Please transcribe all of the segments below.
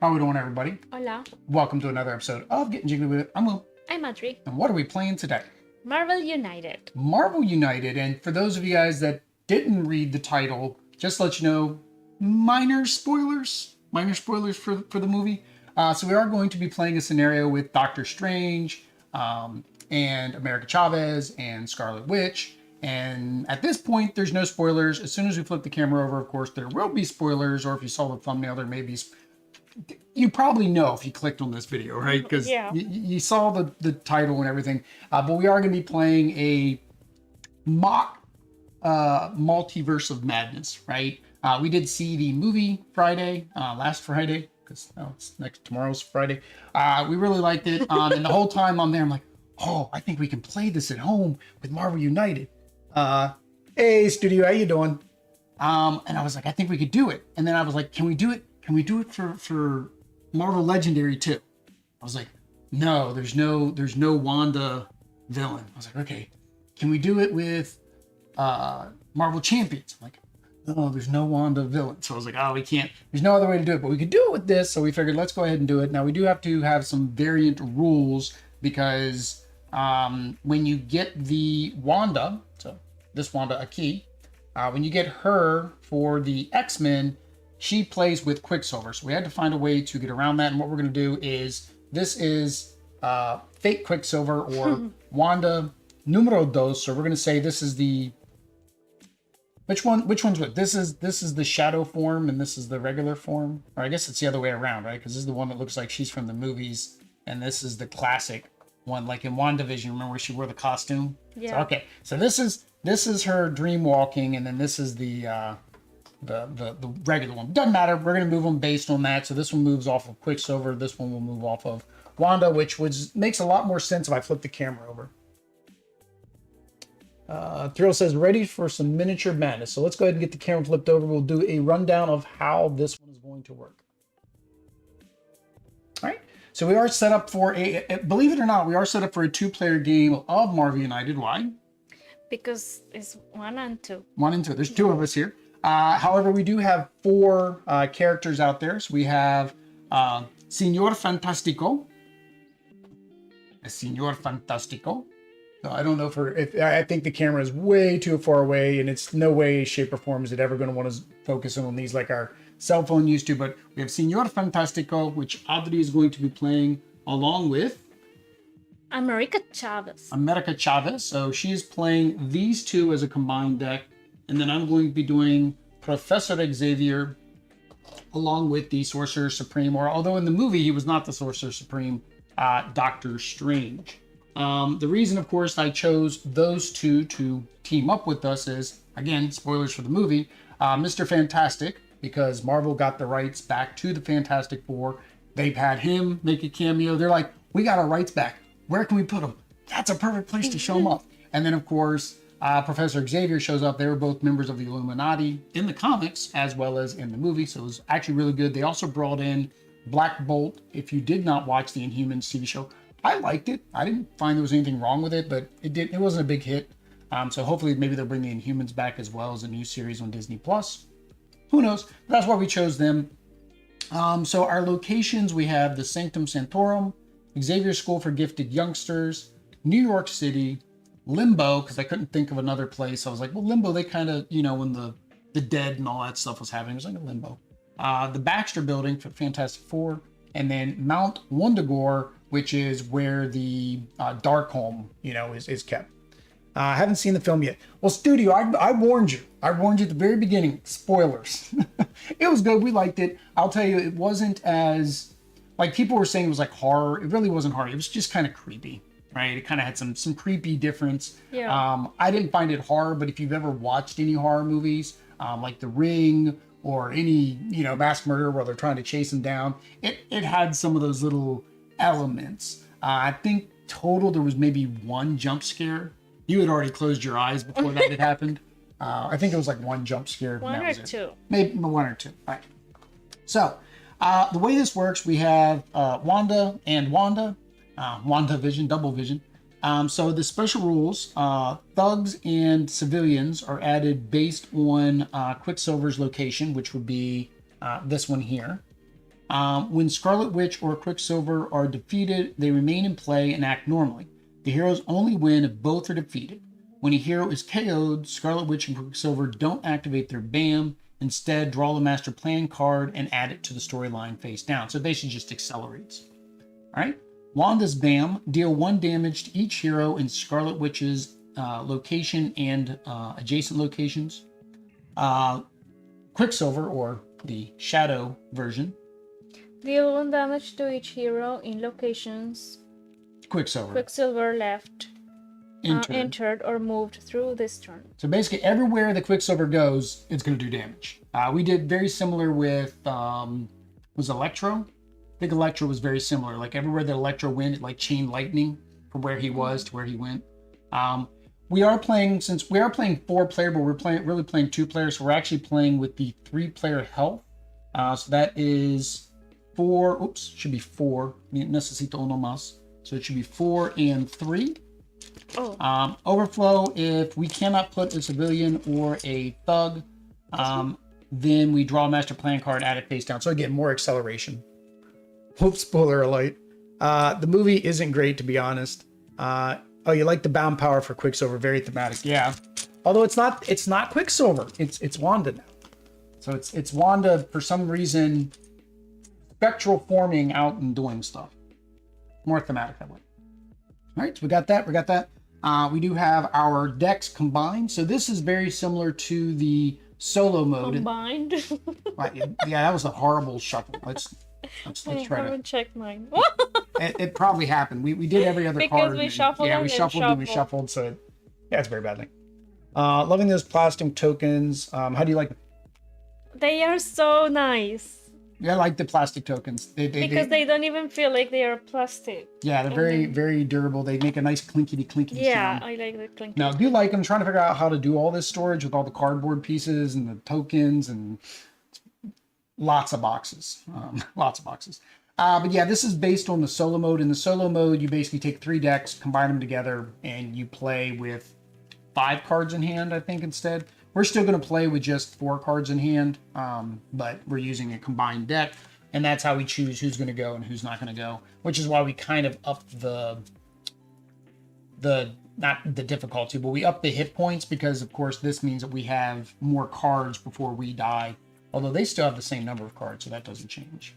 How we doing, everybody? Hola. Welcome to another episode of Getting Jiggly with It. I'm Lou. I'm Adri. And what are we playing today? Marvel United. Marvel United. And for those of you guys that didn't read the title, just to let you know, minor spoilers for the movie. So we are going to be playing a scenario with Doctor Strange and America Chavez and Scarlet Witch And at this point, there's no spoilers. As soon as we flip the camera over, of course, there will be spoilers, or if you saw the thumbnail, there may be. You probably know if you clicked on this video, right? Because you saw the title and everything. But we are going to be playing a mock Multiverse of Madness, right? We did see the movie Friday, last Friday, because it's tomorrow's Friday. We really liked it. And the whole time I'm there, I'm like, oh, I think we can play this at home with Marvel United. Hey, studio, how you doing? And I was like, I think we could do it. And then I was like, can we do it? Can we do it for Marvel Legendary too? I was like, no, there's no Wanda villain. I was like, okay, can we do it with Marvel Champions? I'm like, no, there's no Wanda villain. So I was like, oh, we can't. There's no other way to do it, but we could do it with this. So we figured, let's go ahead and do it. Now we do have to have some variant rules because when you get the Wanda, so this Wanda Aki, when you get her for the X-Men, she plays with Quicksilver. So we had to find a way to get around that. And what we're going to do is, this is fake Quicksilver or Wanda numero dos. So we're going to say this is the, which one's what? This is the shadow form and this is the regular form. Or I guess it's the other way around, right? Because this is the one that looks like she's from the movies. And this is the classic one, like in WandaVision, remember where she wore the costume? Yeah. So, okay, so this is her dream walking, and then this is the regular one. Doesn't matter. We're gonna move them based on that. So this one moves off of Quicksilver. This one will move off of Wanda, which makes a lot more sense if I flip the camera over. Thrill says ready for some miniature madness. So let's go ahead and get the camera flipped over. We'll do a rundown of how this one is going to work. All right. So we are set up for believe it or not, we are set up for a 2-player game of Marvel United. Why? Because it's 1 and 2. 1 and 2. There's 2 of us here. However, we do have 4 characters out there. So we have Signor Fantastico. Signor Fantastico. So I don't know if I think the camera is way too far away, and it's no way, shape, or form is it ever going to want to focus on these like our cell phone used to. But we have Signor Fantastico, which Adri is going to be playing along with America Chavez. So she is playing these 2 as a combined deck, and then I'm going to be doing Professor Xavier along with the Sorcerer Supreme, or although in the movie he was not the Sorcerer Supreme, Doctor Strange. The reason, of course, I chose those 2 to team up with us is, again, spoilers for the movie, Mr. Fantastic, because Marvel got the rights back to the Fantastic Four. They've had him make a cameo. They're like, we got our rights back. Where can we put him? That's a perfect place to show him up. And then, of course, Professor Xavier shows up. They were both members of the Illuminati in the comics as well as in the movie. So it was actually really good. They also brought in Black Bolt. If you did not watch the Inhumans TV show, I liked it. I didn't find there was anything wrong with it, but it wasn't a big hit. So hopefully maybe they'll bring the Inhumans back as well as a new series on Disney Plus. Who knows? That's why we chose them. So our locations, we have the Sanctum Sanctorum, Xavier School for Gifted Youngsters, New York City, Limbo, because I couldn't think of another place. I was like, well, Limbo, they kind of, when the dead and all that stuff was happening, it was like a Limbo. The Baxter Building for Fantastic Four, and then Mount Wundagore, which is where the Darkholm, is kept. I haven't seen the film yet. Well, studio, I warned you. I warned you at the very beginning. Spoilers. It was good. We liked it. I'll tell you, it wasn't as, like people were saying it was like horror. It really wasn't horror. It was just kind of creepy, right? It kind of had some creepy difference. Yeah. I didn't find it horror, but if you've ever watched any horror movies, like The Ring or any, mass murder where they're trying to chase him down, it had some of those little elements. I think total there was maybe 1 jump scare. You had already closed your eyes before that had happened. I think it was like 1 jump scare. 1 or 2. Maybe 1 or 2. All right. So the way this works, we have Wanda and Wanda, WandaVision, double vision. So the special rules, thugs and civilians are added based on Quicksilver's location, which would be this one here. When Scarlet Witch or Quicksilver are defeated, they remain in play and act normally. The heroes only win if both are defeated. When a hero is KO'd, Scarlet Witch and Quicksilver don't activate their BAM. Instead, draw the Master Plan card and add it to the storyline face down. So it basically just accelerates. All right. Wanda's BAM, deal 1 damage to each hero in Scarlet Witch's location and adjacent locations. Quicksilver, or the shadow version. Deal 1 damage to each hero in locations Quicksilver left, entered or moved through this turn. So basically, everywhere the Quicksilver goes, it's going to do damage. We did very similar with was Electro. I think Electro was very similar. Like everywhere that Electro went, it like chain lightning from where he was to where he went. We are playing, since we are playing 4-player, but we're really playing 2 players. So we're actually playing with the 3-player health. So that is 4. Oops, should be 4. Necesito uno más. So it should be 4 and 3. Oh. Overflow, if we cannot put a civilian or a thug, then we draw a master plan card, add it face down. So again, more acceleration. Oops, spoiler alert. The movie isn't great, to be honest. Oh, you like the bound power for Quicksilver? Very thematic. Yeah. Although it's not Quicksilver. It's Wanda now. So it's Wanda for some reason spectral forming out and doing stuff. More thematic that way. All right, so we got that. We do have our decks combined. So this is very similar to the solo mode. Combined? Yeah, that was a horrible shuffle. Let's try to. I haven't checked mine. It probably happened. We did every other card. Because we shuffled. Yeah, we shuffled. So it's very badly. Loving those plastic tokens. How do you like them? They are so nice. Yeah, I like the plastic tokens. Because they don't even feel like they are plastic. Yeah, they're very, very durable. They make a nice clinkety yeah, sound. I like the clinkety. Now, do you like them? I'm trying to figure out how to do all this storage with all the cardboard pieces and the tokens and lots of boxes. But yeah, this is based on the solo mode. In the solo mode, you basically take 3 decks, combine them together, and you play with 5 cards in hand, I think, instead. We're still going to play with just 4 cards in hand, but we're using a combined deck, and that's how we choose who's going to go and who's not going to go, which is why we kind of up not the difficulty, but we up the hit points, because, of course, this means that we have more cards before we die, although they still have the same number of cards, so that doesn't change.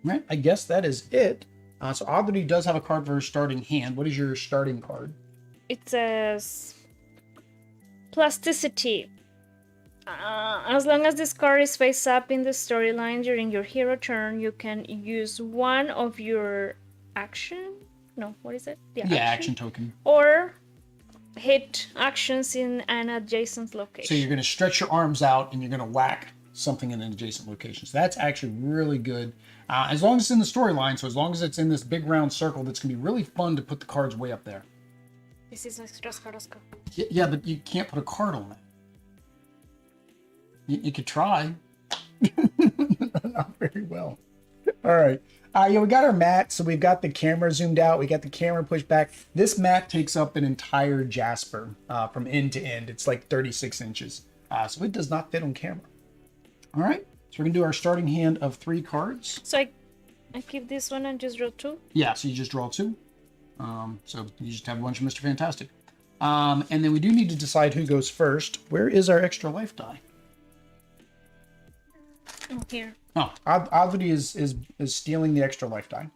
Right, I guess that is it. So Audrey does have a card for her starting hand. What is your starting card? It says plasticity. As long as this card is face up in the storyline during your hero turn, you can use one of your action. No, what is it? Action token. Or hit actions in an adjacent location. So you're going to stretch your arms out and you're going to whack something in an adjacent location. So that's actually really good. As long as it's in the storyline, so as long as it's in this big round circle, that's going to be really fun to put the cards way up there. This is extra Rascarasco. Yeah, but you can't put a card on that. You could try. Not very well. All right. We got our mat, so we've got the camera zoomed out. We got the camera pushed back. This mat takes up an entire Jasper from end to end. It's like 36 inches. So it does not fit on camera. All right. So we're going to do our starting hand of 3 cards. So I keep this one and just draw 2? Yeah, so you just draw 2. So you just have a bunch of Mr. Fantastic. And then we do need to decide who goes first. Where is our extra life die? Oh, here. Oh, Audrey is stealing the extra life die.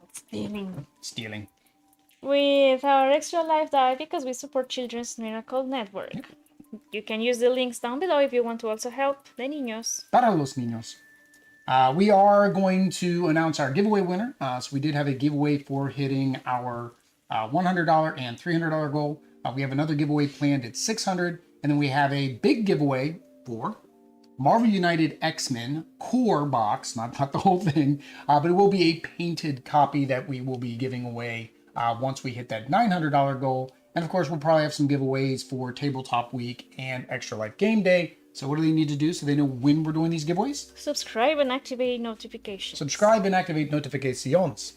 Stealing. With our extra life die, because we support Children's Miracle Network. Yep. You can use the links down below if you want to also help the niños. Para los niños. We are going to announce our giveaway winner. So we did have a giveaway for hitting our $100 and $300 goal. We have another giveaway planned at $600, and then we have a big giveaway for Marvel United X-Men core box, not the whole thing, but it will be a painted copy that we will be giving away once we hit that $900 goal. And of course, we'll probably have some giveaways for Tabletop Week and Extra Life Game Day. So what do they need to do so they know when we're doing these giveaways? Subscribe and activate notifications. Subscribe and activate notifications.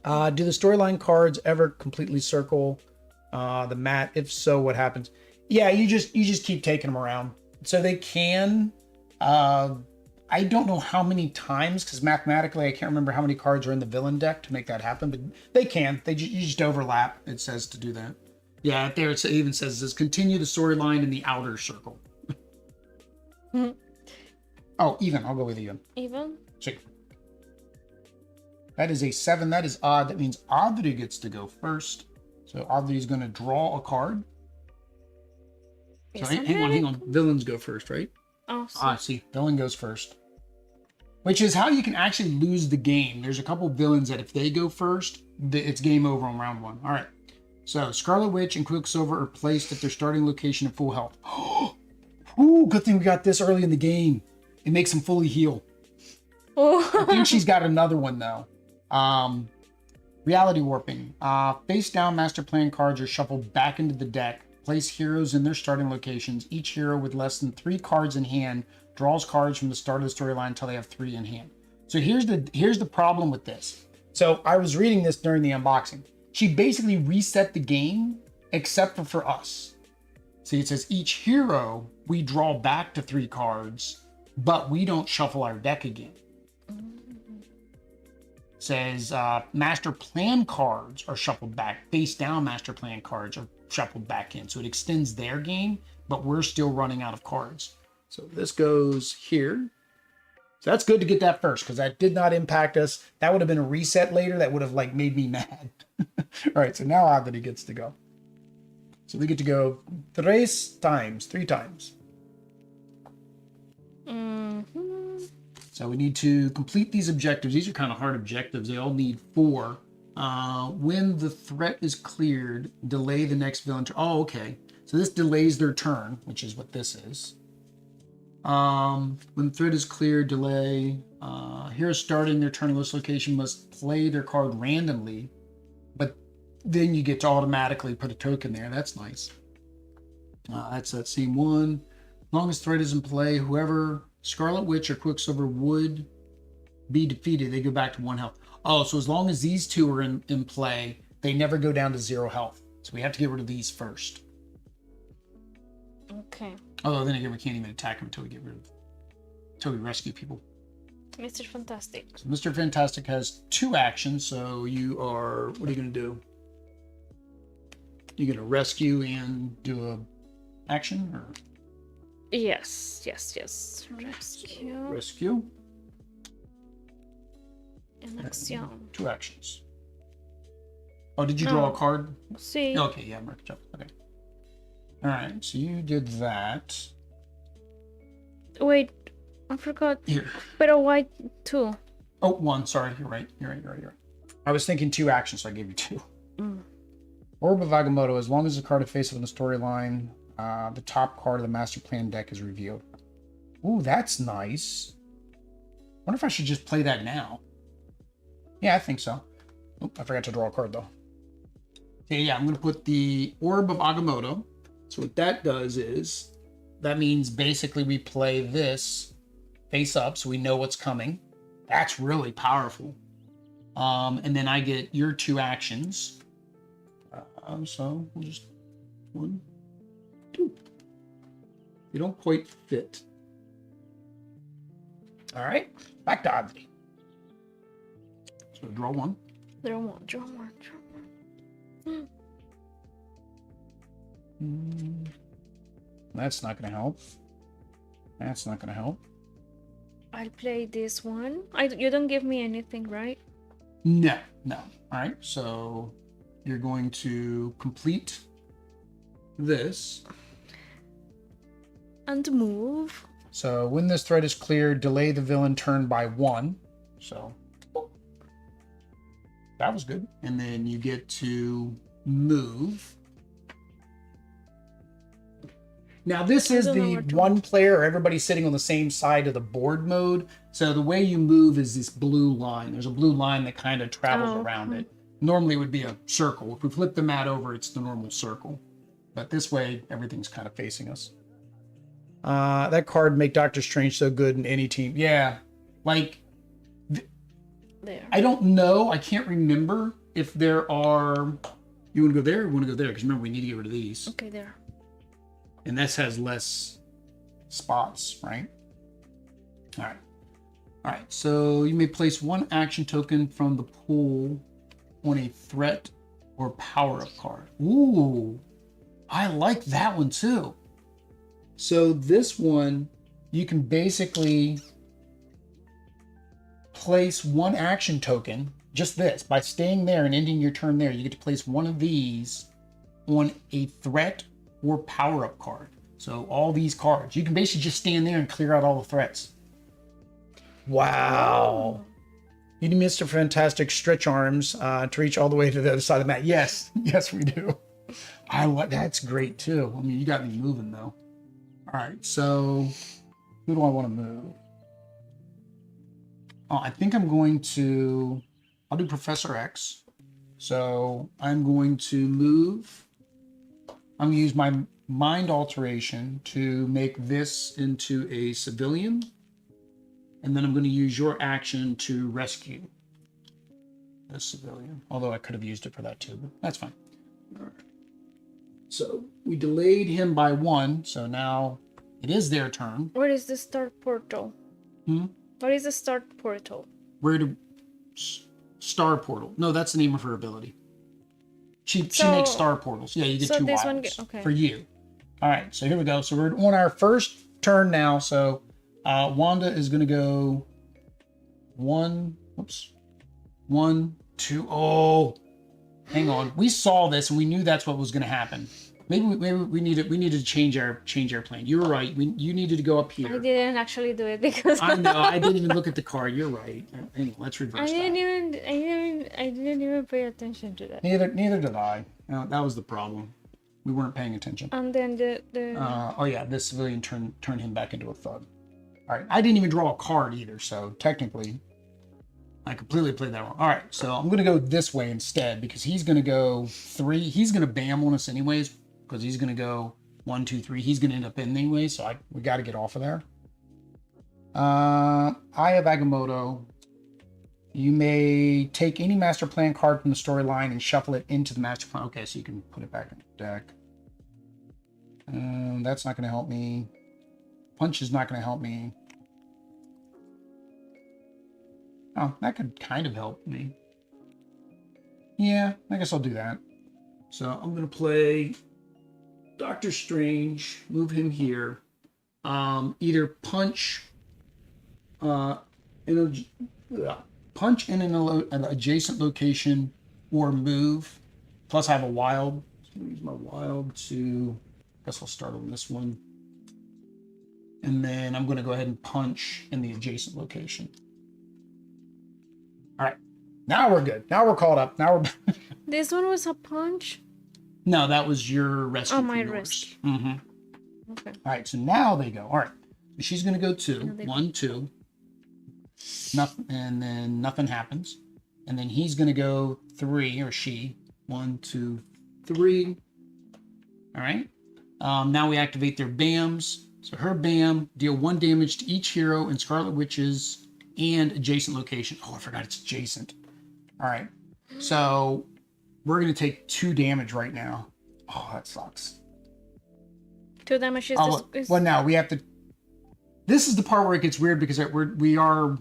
Okay. Do the storyline cards ever completely circle the mat? If so, what happens? Yeah, you just keep taking them around. So they can. I don't know how many times, because mathematically I can't remember how many cards are in the villain deck to make that happen, but they can. You just overlap. It says to do that. Yeah, up there it even says continue the storyline in the outer circle. Mm-hmm. Oh, even. I'll go with even. Even? Check. That is a 7. That is odd. That means Audrey gets to go first. So Audrey is going to draw a card. So hang on. Villains go first, right? Oh, see, villain goes first. Which is how you can actually lose the game. There's a couple villains that if they go first, it's game over on round 1. All right. So Scarlet Witch and Quicksilver are placed at their starting location at full health. Ooh, good thing we got this early in the game. It makes them fully heal. Oh. I think she's got another one though. Reality warping. Face down master plan cards are shuffled back into the deck. Place heroes in their starting locations. Each hero with less than 3 cards in hand draws cards from the start of the storyline until they have 3 in hand. So here's the problem with this. So I was reading this during the unboxing. She basically reset the game except for us. See, it says each hero we draw back to 3 cards, but we don't shuffle our deck again. It says master plan cards are shuffled back. Face down master plan cards are shuffled back in. So it extends their game, but we're still running out of cards. So this goes here. So that's good to get that first because that did not impact us. That would have been a reset later. That would have like made me mad. All right, so now Anthony gets to go. So we get to go 3 times. Mm-hmm. So we need to complete these objectives. These are kind of hard objectives. They all need 4. When the threat is cleared, delay the next villain turn. Oh, okay. So this delays their turn, which is what this is. When the threat is cleared, delay. Heroes starting their turn in this location must play their card randomly, but then you get to automatically put a token there. That's nice. That's that same one. As long as threat is in play, whoever Scarlet Witch or Quicksilver would be defeated, they go back to 1 health. Oh, so as long as these 2 are in play, they never go down to 0 health. So we have to get rid of these first. Okay. Although then again, we can't even attack them until we rescue people. Mr. Fantastic. So Mr. Fantastic has 2 actions. So you are, what are you going to do? You're going to rescue and do a action, or? Yes. Rescue. And action. 2 actions. Oh, did you draw a card? See. Okay, yeah, mark it up. Okay. All right, so you did that. Wait, I forgot. Here. But why 2? Oh, 1. Sorry, you're right. I was thinking 2 actions, so I gave you 2. Orb of Agamotto. As long as the card is face up in the storyline, the top card of the master plan deck is revealed. Ooh, that's nice. Wonder if I should just play that now. Yeah, I think so. Oh, I forgot to draw a card though. Okay, yeah, I'm going to put the Orb of Agamotto. So what that does is, that means basically we play this face up so we know what's coming. That's really powerful. And then I get your 2 actions. So we'll just 1, 2. You don't quite fit. All right, back to Anthony. So draw 1. Draw one. That's not going to help. I'll play this one. You don't give me anything, right? No. All right, so you're going to complete this. And move. So when this threat is cleared, delay the villain turn by 1. So that was good. And then you get to move. Now this is the 1 player, or everybody's sitting on the same side of the board mode. So the way you move is this blue line. There's a blue line that kind of travels around it. Normally it would be a circle. If we flip the mat over, it's the normal circle. But this way, everything's kind of facing us. That card make Doctor Strange so good in any team. Yeah, like, there. I don't know. I can't remember if there are... You want to go there or you want to go there? Because remember, we need to get rid of these. Okay, there. And this has less spots, right? All right, so you may place 1 action token from the pool on a threat or power-up card. Ooh, I like that one too. So this one, you can basically place 1 action token, just this, by staying there and ending your turn there, you get to place 1 of these on a threat or power-up card. So all these cards, you can basically just stand there and clear out all the threats. Wow. You need Mr. Fantastic stretch arms to reach all the way to the other side of the mat. Yes, yes, we do. That's great too. I mean, you got me moving though. All right, so who do I want to move? Oh, I think I'm going to, I'll do Professor X. So I'm going to move, I'm going to use my mind alteration to make this into a civilian. And then I'm going to use your action to rescue this civilian. Although I could have used it for that too, but that's fine. All right. So we delayed him by 1. So now it is their turn. Where is the start portal? What is the start portal? Where to star portal? No, that's the name of her ability. She makes star portals. Yeah, you get 2 wilds for you. All right, so here we go. So we're on our first turn now. So Wanda is going to go 1, 2. Oh, hang on. We saw this and we knew that's what was going to happen. Maybe we needed to change our plan. You were right. You needed to go up here. I didn't actually do it because I know I didn't even look at the card. You're right. Anyway, let's reverse I didn't even pay attention to that. Neither did I. No, that was the problem. We weren't paying attention. And then the oh yeah, this civilian turned him back into a thug. All right, I didn't even draw a card either, so technically, I completely played that wrong. All right, so I'm gonna go this way instead because he's gonna go 3. He's gonna bam on us anyways because he's gonna go 1, 2, 3. He's gonna end up in anyway, so we got to get off of there. I have Agamotto. You may take any master plan card from the storyline and shuffle it into the master plan. Okay, so you can put it back in the deck. That's not going to help me. Punch is not going to help me. Oh, that could kind of help me. Yeah, I guess I'll do that. So I'm going to play Doctor Strange, move him here. Either punch punch in an adjacent location or move. Plus I have a wild. So I'm gonna use my wild to, I guess I'll start on this one. And then I'm going to go ahead and punch in the adjacent location. All right. Now we're good. Now we're caught up. Now we're... This one was a punch? No, that was your rescue. Oh, my rescue. Mm-hmm. Okay. All right, so now they go. All right. She's going to go 2. 1, 2. Nothing, and then nothing happens. And then he's going to go 3, or she. 1, 2, 3. All right. Now we activate their BAMs. So her BAM, deal 1 damage to each hero in Scarlet Witch's and adjacent location. Oh, I forgot it's adjacent. All right. So we're going to take 2 damage right now. Oh, that sucks. 2 damage is... Well, now we have to... This is the part where it gets weird because we are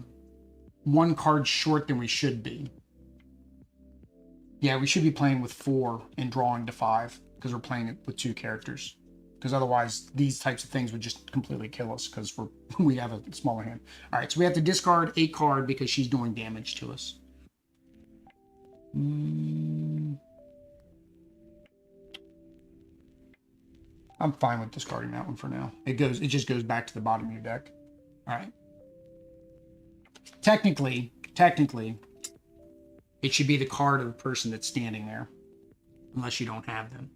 1 card short than we should be. Yeah, we should be playing with 4 and drawing to 5 because we're playing it with 2 characters. Because otherwise, these types of things would just completely kill us because we have a smaller hand. All right, so we have to discard a card because she's doing damage to us. I'm fine with discarding that one for now. It just goes back to the bottom of your deck. All right. Technically, it should be the card of the person that's standing there, unless you don't have them.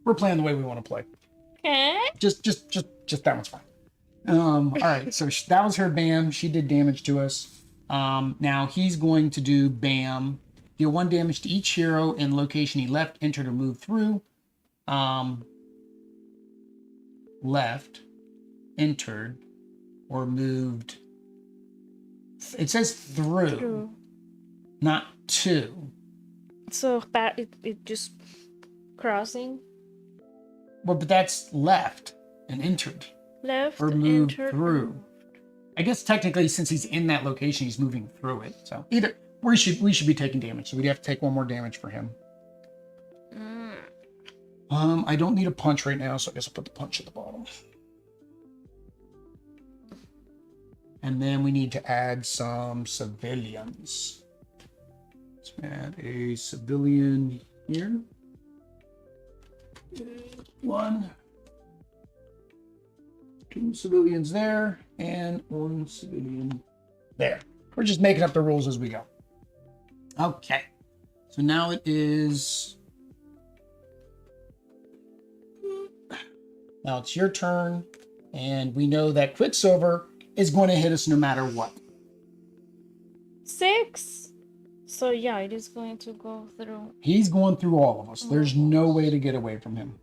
We're playing the way we want to play. Okay. Just that one's fine. All right, so that was her BAM. She did damage to us. Now he's going to do BAM. Deal 1 damage to each hero in location he left, entered, or moved through. Left, entered, or moved. It says through. Not to. So that it just crossing. Well, but that's left and entered. Left or moved entered, through. I guess technically, since he's in that location, he's moving through it. So either we should be taking damage. So we'd have to take 1 more damage for him. I don't need a punch right now, so I guess I'll put the punch at the bottom. And then we need to add some civilians. Let's add a civilian here. 1, 2 civilians there, and 1 civilian there. We're just making up the rules as we go. Okay. So now it is... Now it's your turn, and we know that Quicksilver is going to hit us no matter what. 6. So yeah, it is going to go through. He's going through all of us. There's no way to get away from him.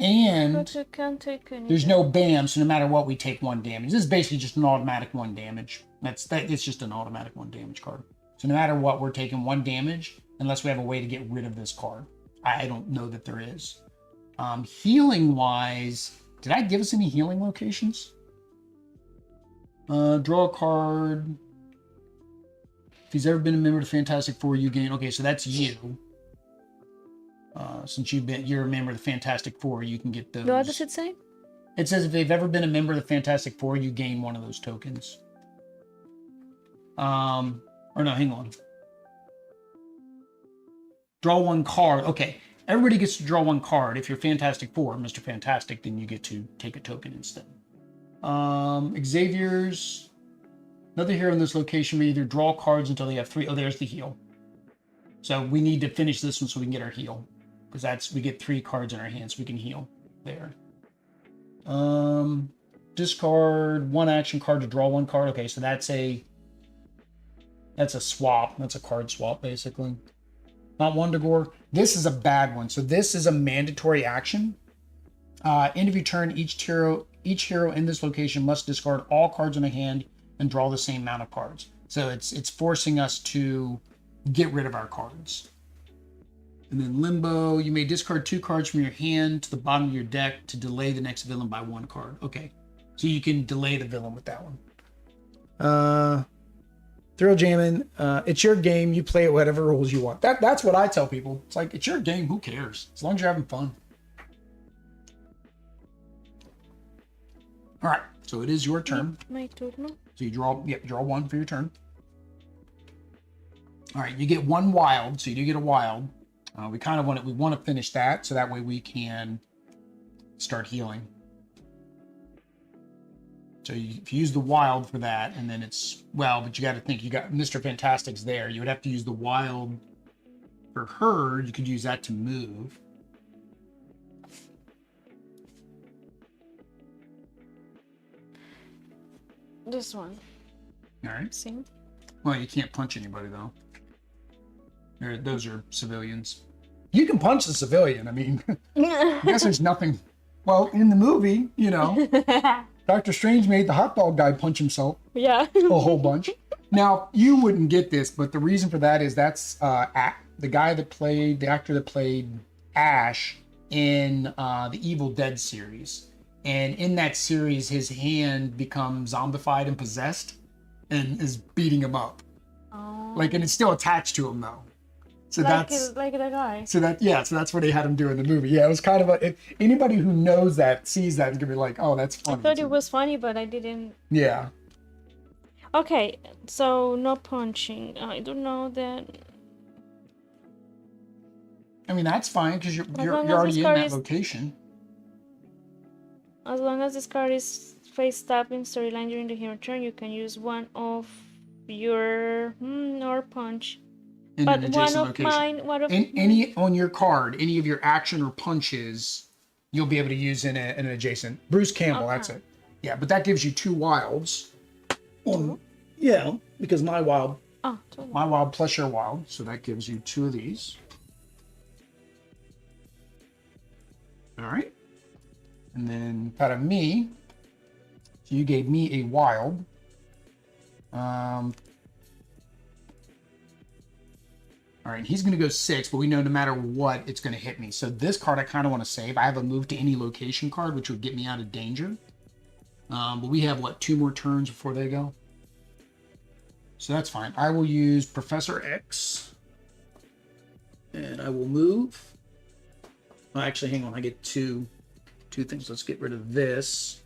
And But you can't take any there's no bam, so no matter what, we take 1 damage. This is basically just an automatic 1 damage. It's just an automatic 1 damage card. So no matter what, we're taking 1 damage unless we have a way to get rid of this card. I don't know that there is. Healing wise, did I give us any healing locations? Draw a card. If he's ever been a member of the Fantastic Four, you gain. Okay, so that's you. Since you're a member of the Fantastic Four, you can get those. What does it say? It says if they've ever been a member of the Fantastic Four, you gain 1 of those tokens. Or no, hang on. Draw 1 card. Okay, everybody gets to draw 1 card. If you're Fantastic Four, Mr. Fantastic, then you get to take a token instead. Xavier's another hero in this location may either draw cards until they have 3. Oh, there's the heal. So we need to finish this one so we can get our heal. Because we get 3 cards in our hands, so we can heal there. Discard 1 action card to draw 1 card. Okay, so that's a swap. That's a card swap, basically. Not Wondagore. This is a bad one. So this is a mandatory action. End of your turn, each hero in this location must discard all cards in a hand and draw the same amount of cards. So it's forcing us to get rid of our cards. And then Limbo, you may discard 2 cards from your hand to the bottom of your deck to delay the next villain by 1 card. Okay, so you can delay the villain with that one. Thrill jamming, it's your game. You play it whatever rules you want. That's what I tell people. It's like, it's your game. Who cares? As long as you're having fun. All right, so it is your turn. My turn. So you draw 1 for your turn. All right, you get 1 wild, so you do get a wild. We want to finish that, so that way we can start healing. So if you use the wild for that, and then but you got to think, you got Mr. Fantastic's there. You would have to use the wild for her. You could use that to move. This one. All right. See? Well, you can't punch anybody, though. Those are civilians. You can punch the civilian. I mean, I guess there's nothing. Well, in the movie, Doctor Strange made the hot dog guy punch himself. Yeah. A whole bunch. Now, you wouldn't get this, but the reason for that is that's the actor that played Ash in the Evil Dead series. And in that series, his hand becomes zombified and possessed and is beating him up. Oh. And it's still attached to him, though. So like the guy. So that's what they had him do in the movie. Yeah, it was kind of anybody who knows that, sees that, is gonna be like, oh, that's funny. I thought it was funny, but I didn't. Yeah. Okay, so no punching. I don't know that. I mean, that's fine because you're already in that location. As long as this card is face up in storyline during the hero turn, you can use 1 of your or punch. But one of mine, any on your card, any of your action or punches, you'll be able to use in an adjacent. Bruce Campbell, that's it. Yeah, but that gives you 2 wilds. Yeah, because my wild plus your wild, so that gives you 2 of these. All right, and then out of me, so you gave me a wild. All right, he's going to go 6, but we know no matter what, it's going to hit me. So this card I kind of want to save. I have a move to any location card, which would get me out of danger. But we have, 2 more turns before they go? So that's fine. I will use Professor X. And I will move. Oh, actually, hang on. I get two things. Let's get rid of this.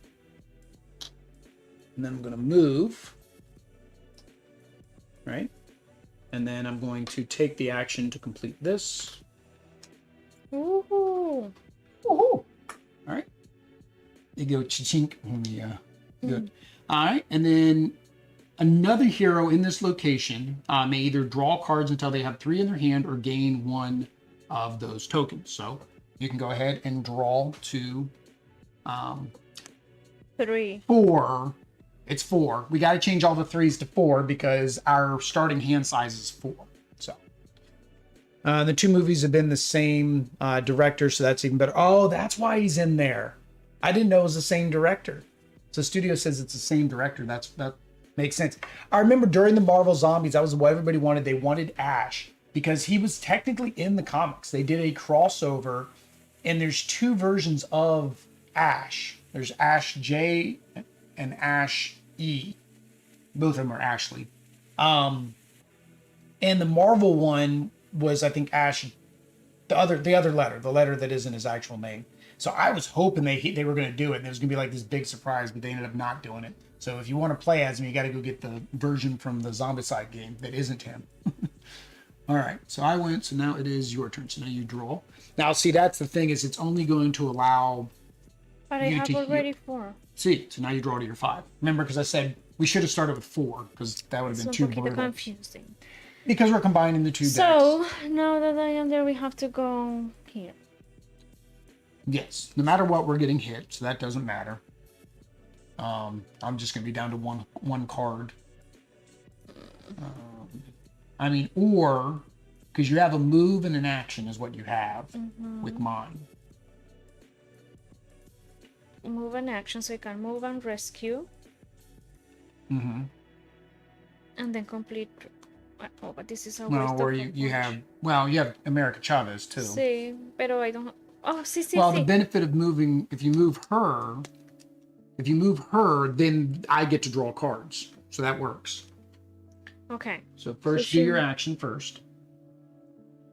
And then I'm going to move. Right? And then I'm going to take the action to complete this. Woohoo! Woohoo! All right. They go chink when we good. All right, and then another hero in this location may either draw cards until they have 3 in their hand or gain 1 of those tokens. So you can go ahead and draw to 3. 4. It's 4. We got to change all the 3s to 4 because our starting hand size is 4. So the 2 movies have been the same director, so that's even better. Oh, that's why he's in there. I didn't know it was the same director. So studio says it's the same director. That makes sense. I remember during the Marvel Zombies, that was what everybody wanted. They wanted Ash because he was technically in the comics. They did a crossover, and there's 2 versions of Ash. There's Ash J and Ash E. Both of them are Ashley. And the Marvel one was, I think, Ash, the other letter, the letter that isn't his actual name. So I was hoping they were going to do it, and it was going to be like this big surprise, but they ended up not doing it. So if you want to play as him, you got to go get the version from the Zombicide game that isn't him. All right, so I went, so now it is your turn. So now you draw. Now, see, that's the thing, is it's only going to allow But I you have to already 4. See, so now you draw to your 5. Remember, because I said we should have started with 4, because that would have been too brutal. Confusing. Because we're combining the 2 decks. So, now that I am there, we have to go here. Yes, no matter what, we're getting hit, so that doesn't matter. I'm just going to be down to one card. I mean, or, because you have a move and an action is what you have with mine. Move and action, so you can move and rescue. And then complete... Oh, but this is a waste Well, or of you have, well, you have America Chavez, too. Sí, pero I don't... Oh, sí. Well, the benefit of moving, if you move her, then I get to draw cards. So that works. Okay. So first, do your action first.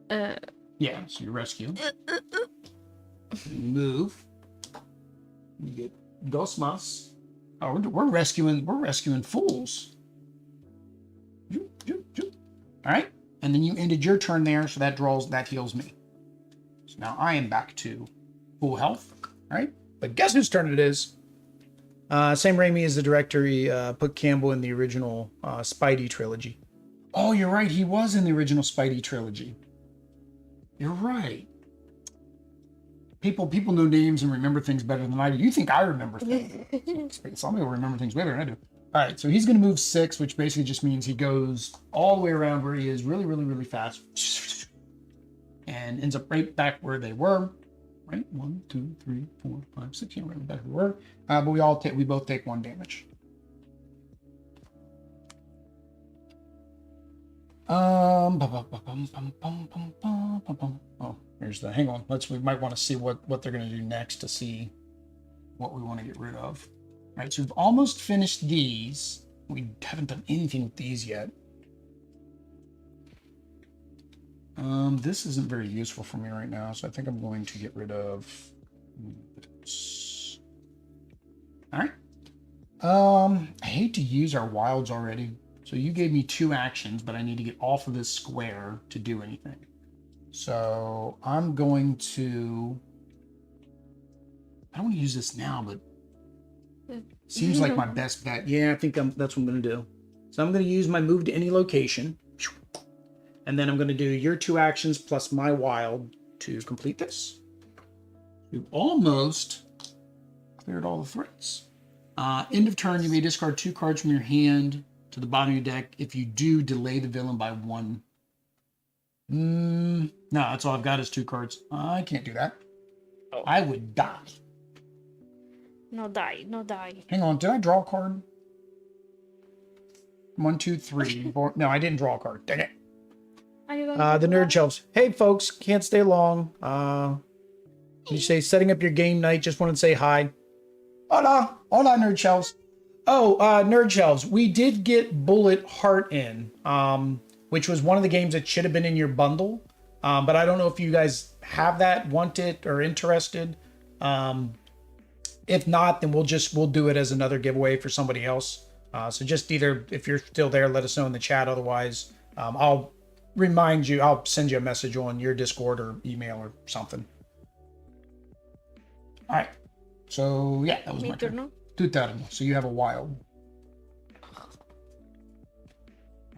Yeah, so you rescue. You move. You get dos más. Oh, we're rescuing fools. All right, and then you ended your turn there, so that heals me. So now I am back to full health. All right, but guess whose turn it is? Sam Raimi is the director. He put Campbell in the original Spidey trilogy. Oh, you're right. He was in the original Spidey trilogy. You're right. People know names and remember things better than I do. You think I remember things? Some people remember things better than I do. All right, so he's going to move 6, which basically just means he goes all the way around where he is really, really, really fast, and ends up right back where they were. Right, 1, 2, 3, 4, 5, 6. Yeah, right back where we were. But we both take 1 damage. Oh, here's the. Hang on. We might want to see what they're going to do next to see what we want to get rid of. All right, so we've almost finished these. We haven't done anything with these yet. This isn't very useful for me right now, so I think I'm going to get rid of this. All right. I hate to use our wilds already. So you gave me 2 actions, but I need to get off of this square to do anything. So I'm going to... I don't want to use this now, but seems like my best bet. Yeah, I think that's what I'm going to do. So I'm going to use my move to any location. And then I'm going to do your 2 actions plus my wild to complete this. We've almost cleared all the threats. End of turn, you may discard 2 cards from your hand to the bottom of your deck. If you do, delay the villain by 1. No, that's all I've got is 2 cards. I can't do that. Oh. I would die. No die. Hang on, did I draw a card? 1, 2, 3, 4. No, I didn't draw a card. Dang it. The nerd shelves. Hey folks, can't stay long. You say setting up your game night. Just wanted to say hi. Hola, nerd shelves. Oh, nerd shelves. We did get Bullet Heart in, which was one of the games that should have been in your bundle. But I don't know if you guys have that, want it, or interested. If not, then we'll do it as another giveaway for somebody else. So just either, if you're still there, let us know in the chat. Otherwise, I'll remind you. I'll send you a message on your Discord or email or something. All right. So yeah, that was Mi my turn. turno. Tu turno. So you have a wild.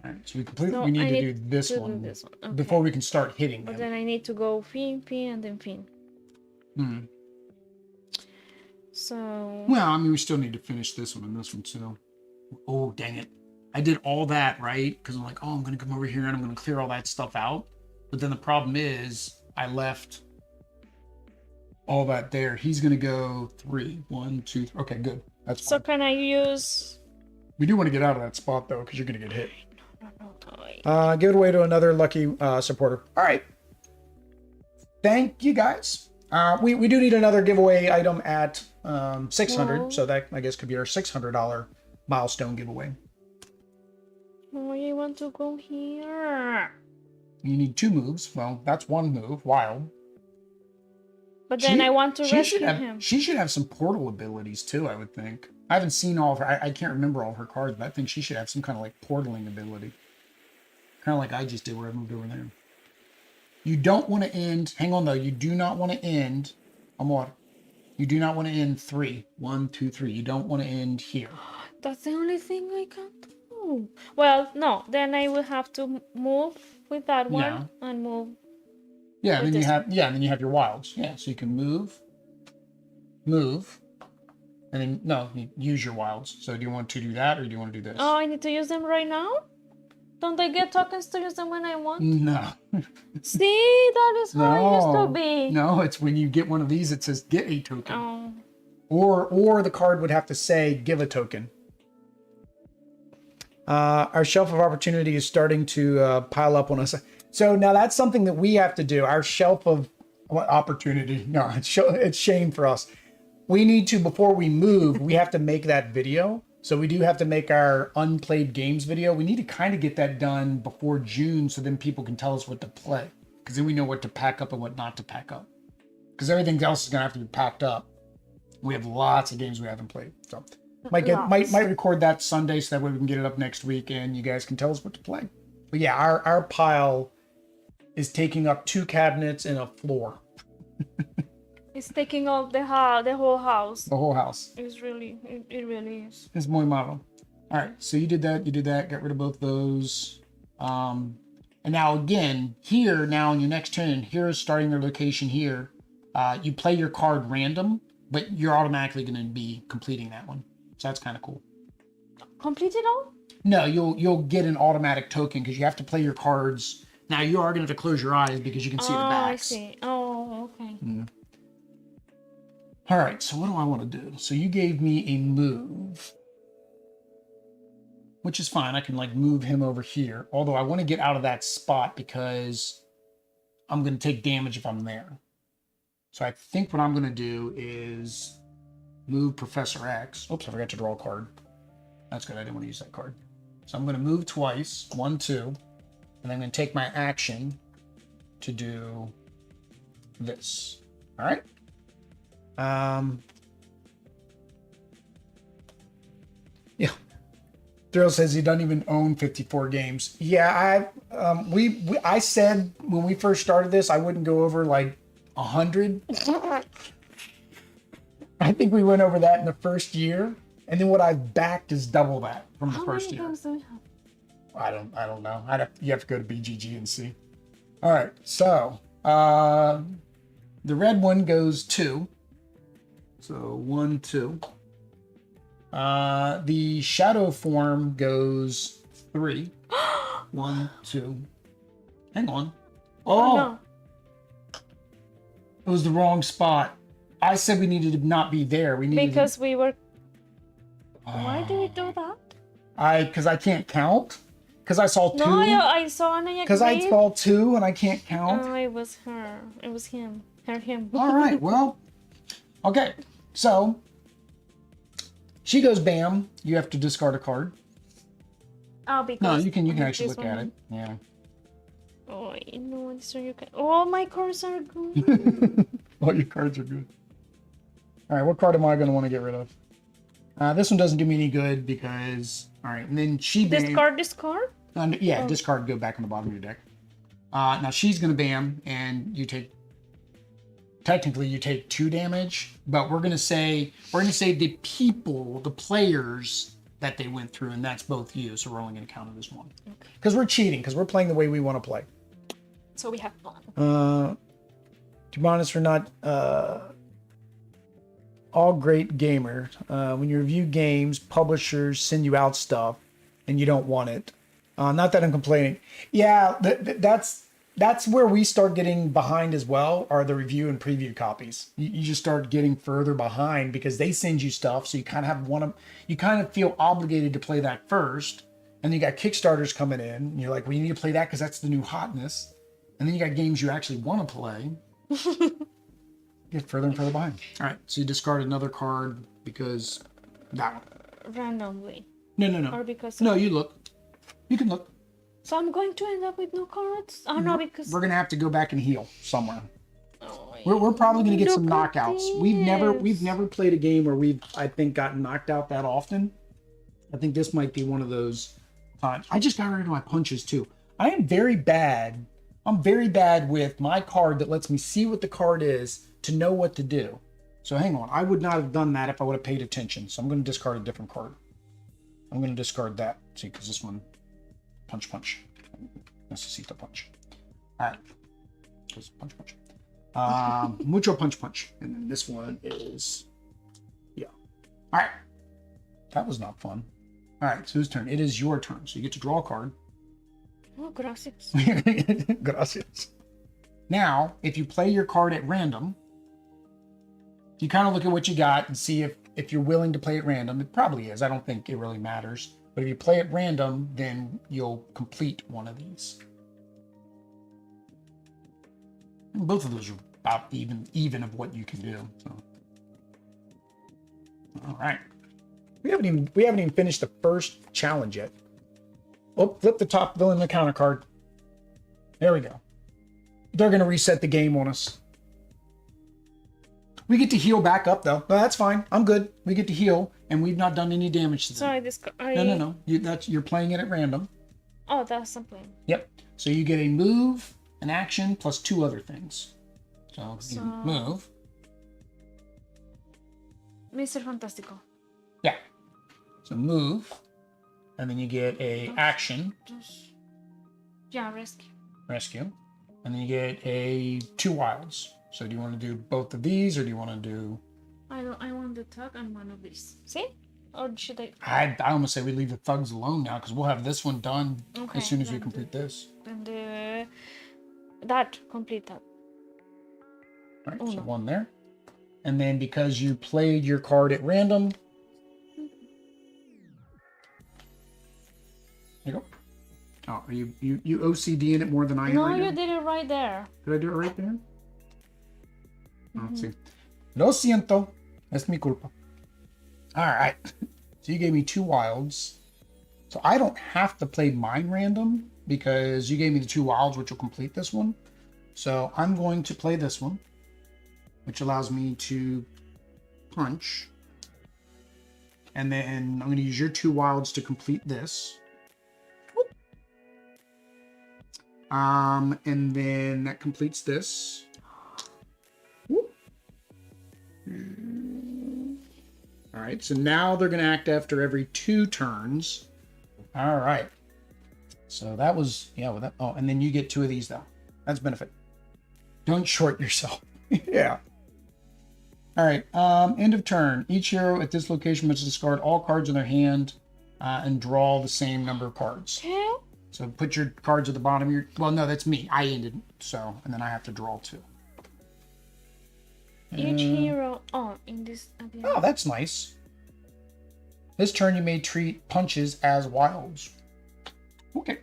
Alright, so we need to do this one Okay. before we can start hitting But them. then I need to go fin, and then fin. So... Well, I mean, we still need to finish this one and this one too. Oh, dang it. I did all that, right? Because I'm like, oh, I'm going to come over here and I'm going to clear all that stuff out. But then the problem is I left all that there. He's going to go 3. 1, 2, 3. Okay, good. That's fine. So can I use... We do want to get out of that spot, though, because you're going to get hit. No. Give it away to another lucky supporter. All right. Thank you, guys. We do need another giveaway item at 600. Well, so that, I guess, could be our $600 milestone giveaway. Oh, I want to go here. You need 2 moves. Well, that's 1 move. Wild. But then I want to rescue him. She should have some portal abilities, too, I would think. I haven't seen all of her. I can't remember all of her cards, but I think she should have some kind of, like, portaling ability. Kind of like I just did where I moved over there. You don't want to end... Hang on, though. You do not want to end... Amor. You do not want to end 3. 1, 2, 3. You don't want to end here. That's the only thing I can do. Well, no. Then I will have to move with that one and move. Yeah, and then you have and then you have your wilds. Yeah, so you can move, and then you use your wilds. So do you want to do that or do you want to do this? Oh, I need to use them right now? Don't I get tokens to use them when I want? No. See, that is how it used to be. No, it's when you get one of these, it says get a token. Oh. Or the card would have to say give a token. Our shelf of opportunity is starting to pile up on us. So now that's something that we have to do. Our shelf of opportunity. No, it's shame for us. We need to, before we move, we have to make that video. So we do have to make our unplayed games video. We need to kind of get that done before June so then people can tell us what to play. Because then we know what to pack up and what not to pack up. Because everything else is going to have to be packed up. We have lots of games we haven't played. So might record that Sunday so that way we can get it up next week and you guys can tell us what to play. But yeah, our pile is taking up 2 cabinets and a floor. It's taking up the whole house. The whole house. It really is. It's muy malo. All right, so you did that, got rid of both those. And now again, here, now in your next turn, here is starting their location here. You play your card random, but you're automatically going to be completing that one. So that's kind of cool. Complete it all? No, you'll get an automatic token because you have to play your cards. Now you are going to have to close your eyes because you can see the backs. I see. Oh, okay. All right, so what do I want to do? So you gave me a move, which is fine. I can like move him over here. Although I want to get out of that spot because I'm going to take damage if I'm there. So I think what I'm going to do is move Professor X. Oops, I forgot to draw a card. That's good. I didn't want to use that card. So I'm going to move twice. 1, 2. And I'm going to take my action to do this. All right. Yeah. Daryl says he doesn't even own 54 games. Yeah, I said when we first started this, I wouldn't go over like 100. I think we went over that in the first year. And then what I've backed is double that from the first year. How many games do we have? I don't know. You have to go to BGG and see. All right, so the red one goes 2. So 1, 2. The shadow form goes 3. 1, 2. Hang on. Oh, no. It was the wrong spot. I said we needed to not be there. We needed because we were. Why did we do that? Because I can't count. Because I saw 2. No, I saw and I agreed. Because I saw 2 and I can't count. Oh, it was her. It was him. Him. All right. Well. Okay. So she goes bam. You have to discard a card. Oh, because no, you can actually look at it. Yeah. Oh, no, so you can. Oh, my cards are good. All your cards are good. All right, what card am I going to want to get rid of? This one doesn't do me any good because. All right, and then she discard. Yeah, discard. Go back on the bottom of your deck. Now she's going to bam, and you take technically you take 2 damage, but we're gonna say the people, the players that they went through, and that's both you. So we're only gonna count it as 1. Because we're cheating, because we're playing the way we want to play. So we have fun. To be honest, we're not all great gamers. When you review games, publishers send you out stuff, and you don't want it. Not that I'm complaining. Yeah, that's where we start getting behind as well, are the review and preview copies. You just start getting further behind because they send you stuff, so you kind of feel obligated to play that first. And then you got Kickstarters coming in, and you're like, well, you need to play that because that's the new hotness. And then you got games you actually want to play. Get further and further behind. All right, so you discard another card because that one. Randomly. No. Or because... No, you look. You can look. So I'm going to end up with no cards? Oh, no, because... We're going to have to go back and heal somewhere. Oh, We're probably going to get some look at knockouts. this. We've never played a game where we've, I think, gotten knocked out that often. I think this might be one of those times. I just got rid of my punches, too. I am very bad. I'm very bad with my card that lets me see what the card is to know what to do. So hang on. I would not have done that if I would have paid attention. So I'm going to discard a different card. I'm going to discard that. See, because this one... Punch. Necesito punch. All right. Just punch. Mucho punch. And then this one is... Yeah. All right. That was not fun. All right. So whose turn? It is your turn. So you get to draw a card. Oh, gracias. Gracias. Now, if you play your card at random, you kind of look at what you got and see if you're willing to play at random. It probably is. I don't think it really matters. But if you play at random, then you'll complete one of these. And both of those are about even of what you can do. So. All right. We haven't even finished the first challenge yet. Oh, flip the top villain encounter card. There we go. They're going to reset the game on us. We get to heal back up, though. No, that's fine. I'm good. We get to heal, and we've not done any damage to them. No. You're playing it at random. Oh, that's something. Yep. So you get a move, an action, plus 2 other things. So you move. Mr. Fantástico. Yeah. So move, and then you get a action. Yeah, rescue. And then you get a 2 wilds. So do you want to do both of these, or do you want to do... I want the tug and one of these. See? Or should I... I almost say we leave the thugs alone now, because we'll have this one done as soon as we complete this. Then complete that. All right, so 1 there. And then because you played your card at random... There you go. Oh, are you OCD in it more than I am? No, right you now? did it right there. Did I do it right there? Let's see. Lo siento. Es mi culpa. All right. So you gave me 2 wilds. So I don't have to play mine random because you gave me the 2 wilds, which will complete this one. So I'm going to play this one, which allows me to punch. And then I'm going to use your 2 wilds to complete this. And then that completes this. All right, so now they're going to act after every 2 turns. All right. So that was, oh, and then you get 2 of these, though. That's benefit. Don't short yourself. Yeah. All right, end of turn. Each hero at this location must discard all cards in their hand and draw the same number of cards. Okay. So put your cards at the bottom of your... Well, no, that's me. I ended, so... And then I have to draw 2. Each hero in this. Oh, that's nice. This turn you may treat punches as wilds. Okay.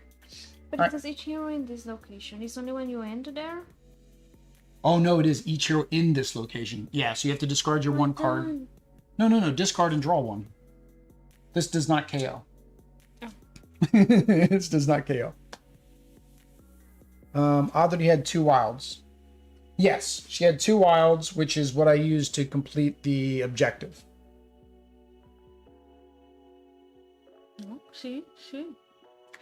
But it says each hero in this location. It's only when you enter there? Oh, no, it is each hero in this location. Yeah, so you have to discard your 1 card. No. Discard and draw 1. This does not KO. Oh. This does not KO. Audrey had 2 wilds. Yes, she had 2 wilds, which is what I used to complete the objective. Oh, see.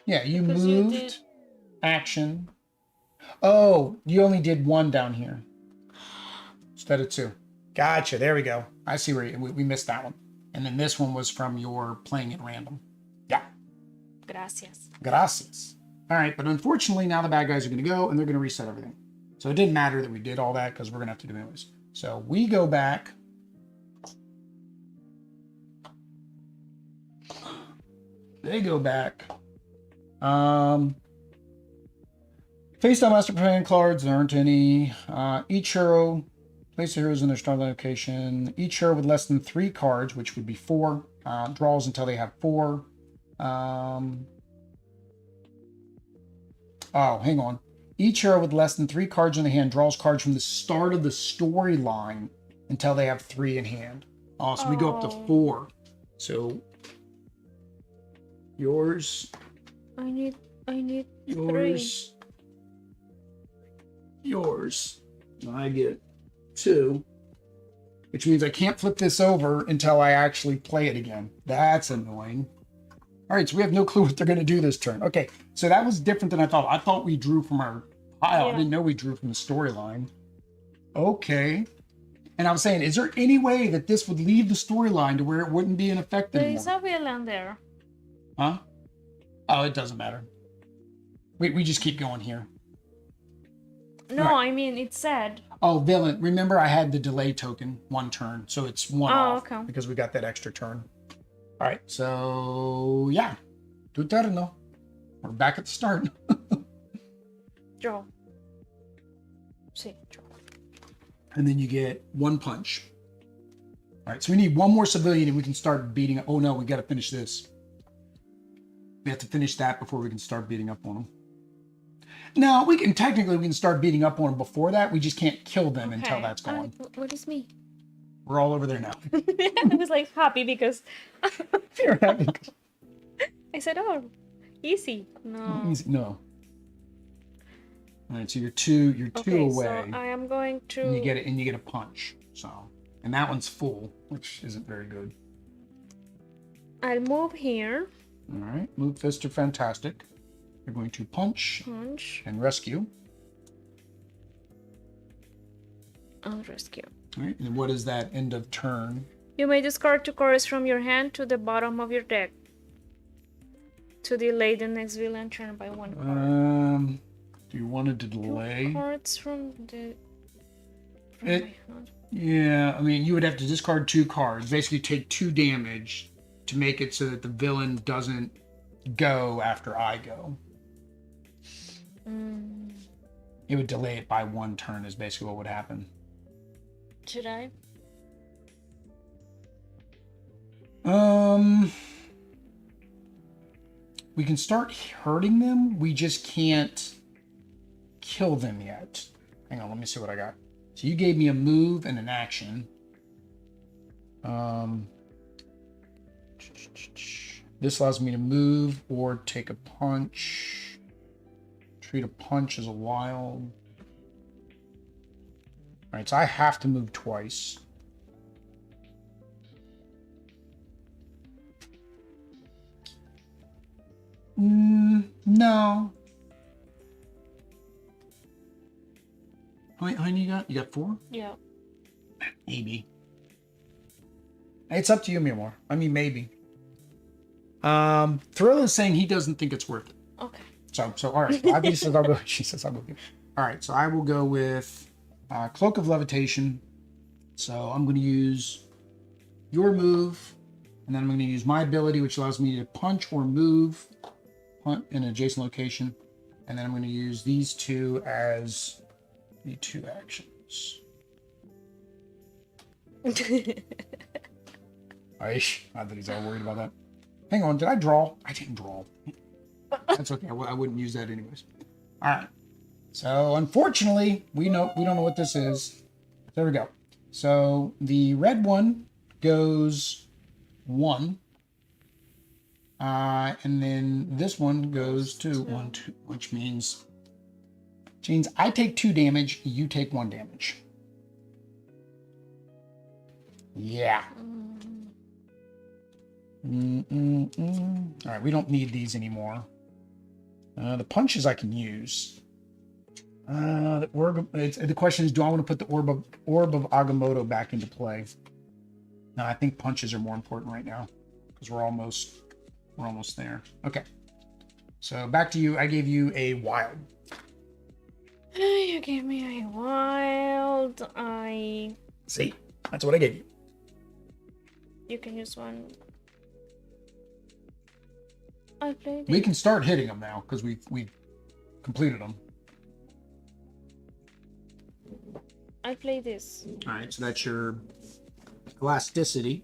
Yeah, you moved, action. Oh, you only did 1 down here. instead of 2. Gotcha. There we go. I see where we missed that one. And then this one was from your playing at random. Yeah. Gracias. Gracias. All right, but unfortunately now the bad guys are going to go and they're going to reset everything. So it didn't matter that we did all that because we're going to have to do it anyways. So we go back. They go back. Face down master plan cards. There aren't any. Each hero. Place the heroes in their starting location. Each hero with less than 3 cards, which would be 4, draws until they have 4. Oh, hang on. Each hero with less than 3 cards in the hand draws cards from the start of the storyline until they have 3 in hand. Oh, so we go up to 4. So yours. I need yours. 3. Yours. I get 2, which means I can't flip this over until I actually play it again. That's annoying. All right, so we have no clue what they're going to do this turn. Okay, so that was different than I thought. I thought we drew from our pile. Yeah. I didn't know we drew from the storyline. Okay. And I was saying, is there any way that this would leave the storyline to where it wouldn't be in effect There anymore? is a villain there. Huh? Oh, it doesn't matter. We just keep going here. No, Right. I mean, it said. Oh, villain. Remember, I had the delay token 1 turn, so it's 1 off okay. because we got that extra turn. All right, so yeah, tu turno. We're back at the start. Draw. See, draw. And then you get 1 punch. All right, so we need 1 more civilian and we can start beating. Oh no, we got to finish this. We have to finish that before we can start beating up on them. No, we can start beating up on them before that. We just can't kill them until that's gone. What is me? We're all over there now. I was like happy because You're happy. I said, "Oh, easy." No. Easy. No. All right, so you're 2 Okay, away. so I am going to. And you get a punch. So, and that one's full, which isn't very good. I'll move here. All right, move fists are fantastic. You're going to punch and rescue. I'll rescue. All right, and what is that end of turn? You may discard 2 cards from your hand to the bottom of your deck to delay the next villain turn by 1 card. Do you want to delay? 2 cards from my hand. Yeah, I mean, you would have to discard 2 cards, basically take 2 damage to make it so that the villain doesn't go after I go. It would delay it by 1 turn is basically what would happen. Should I? We can start hurting them. We just can't kill them yet. Hang on, let me see what I got. So you gave me a move and an action. This allows me to move or take a punch. Treat a punch as a wild. All right, so I have to move twice. No. How many you got? You got 4? Yeah. Maybe. It's up to you, Miamor. I mean, maybe. Thrill is saying he doesn't think it's worth it. Okay. So all right. Ivy says I'll go. She says I'll go. All right. So I will go with Cloak of Levitation. So I'm going to use your move, and then I'm going to use my ability, which allows me to punch or move, punt in an adjacent location, and then I'm going to use these 2 as the 2 actions. Not that he's all worried about that. Hang on, did I draw? I didn't draw. That's okay. I wouldn't use that anyways. All right. So unfortunately, we don't know what this is. There we go. So the red one goes 1, and then this one goes to 1, 2, which means I take 2 damage. You take 1 damage. Yeah. All right, we don't need these anymore. The punches I can use. The question is, do I want to put the orb of Agamotto back into play? No, I think punches are more important right now because we're almost there. Okay. So back to you. I gave you a wild. You gave me a wild. See, that's what I gave you. You can use one. I played. We can start hitting them now because we've completed them. I play this. All right, so that's your elasticity.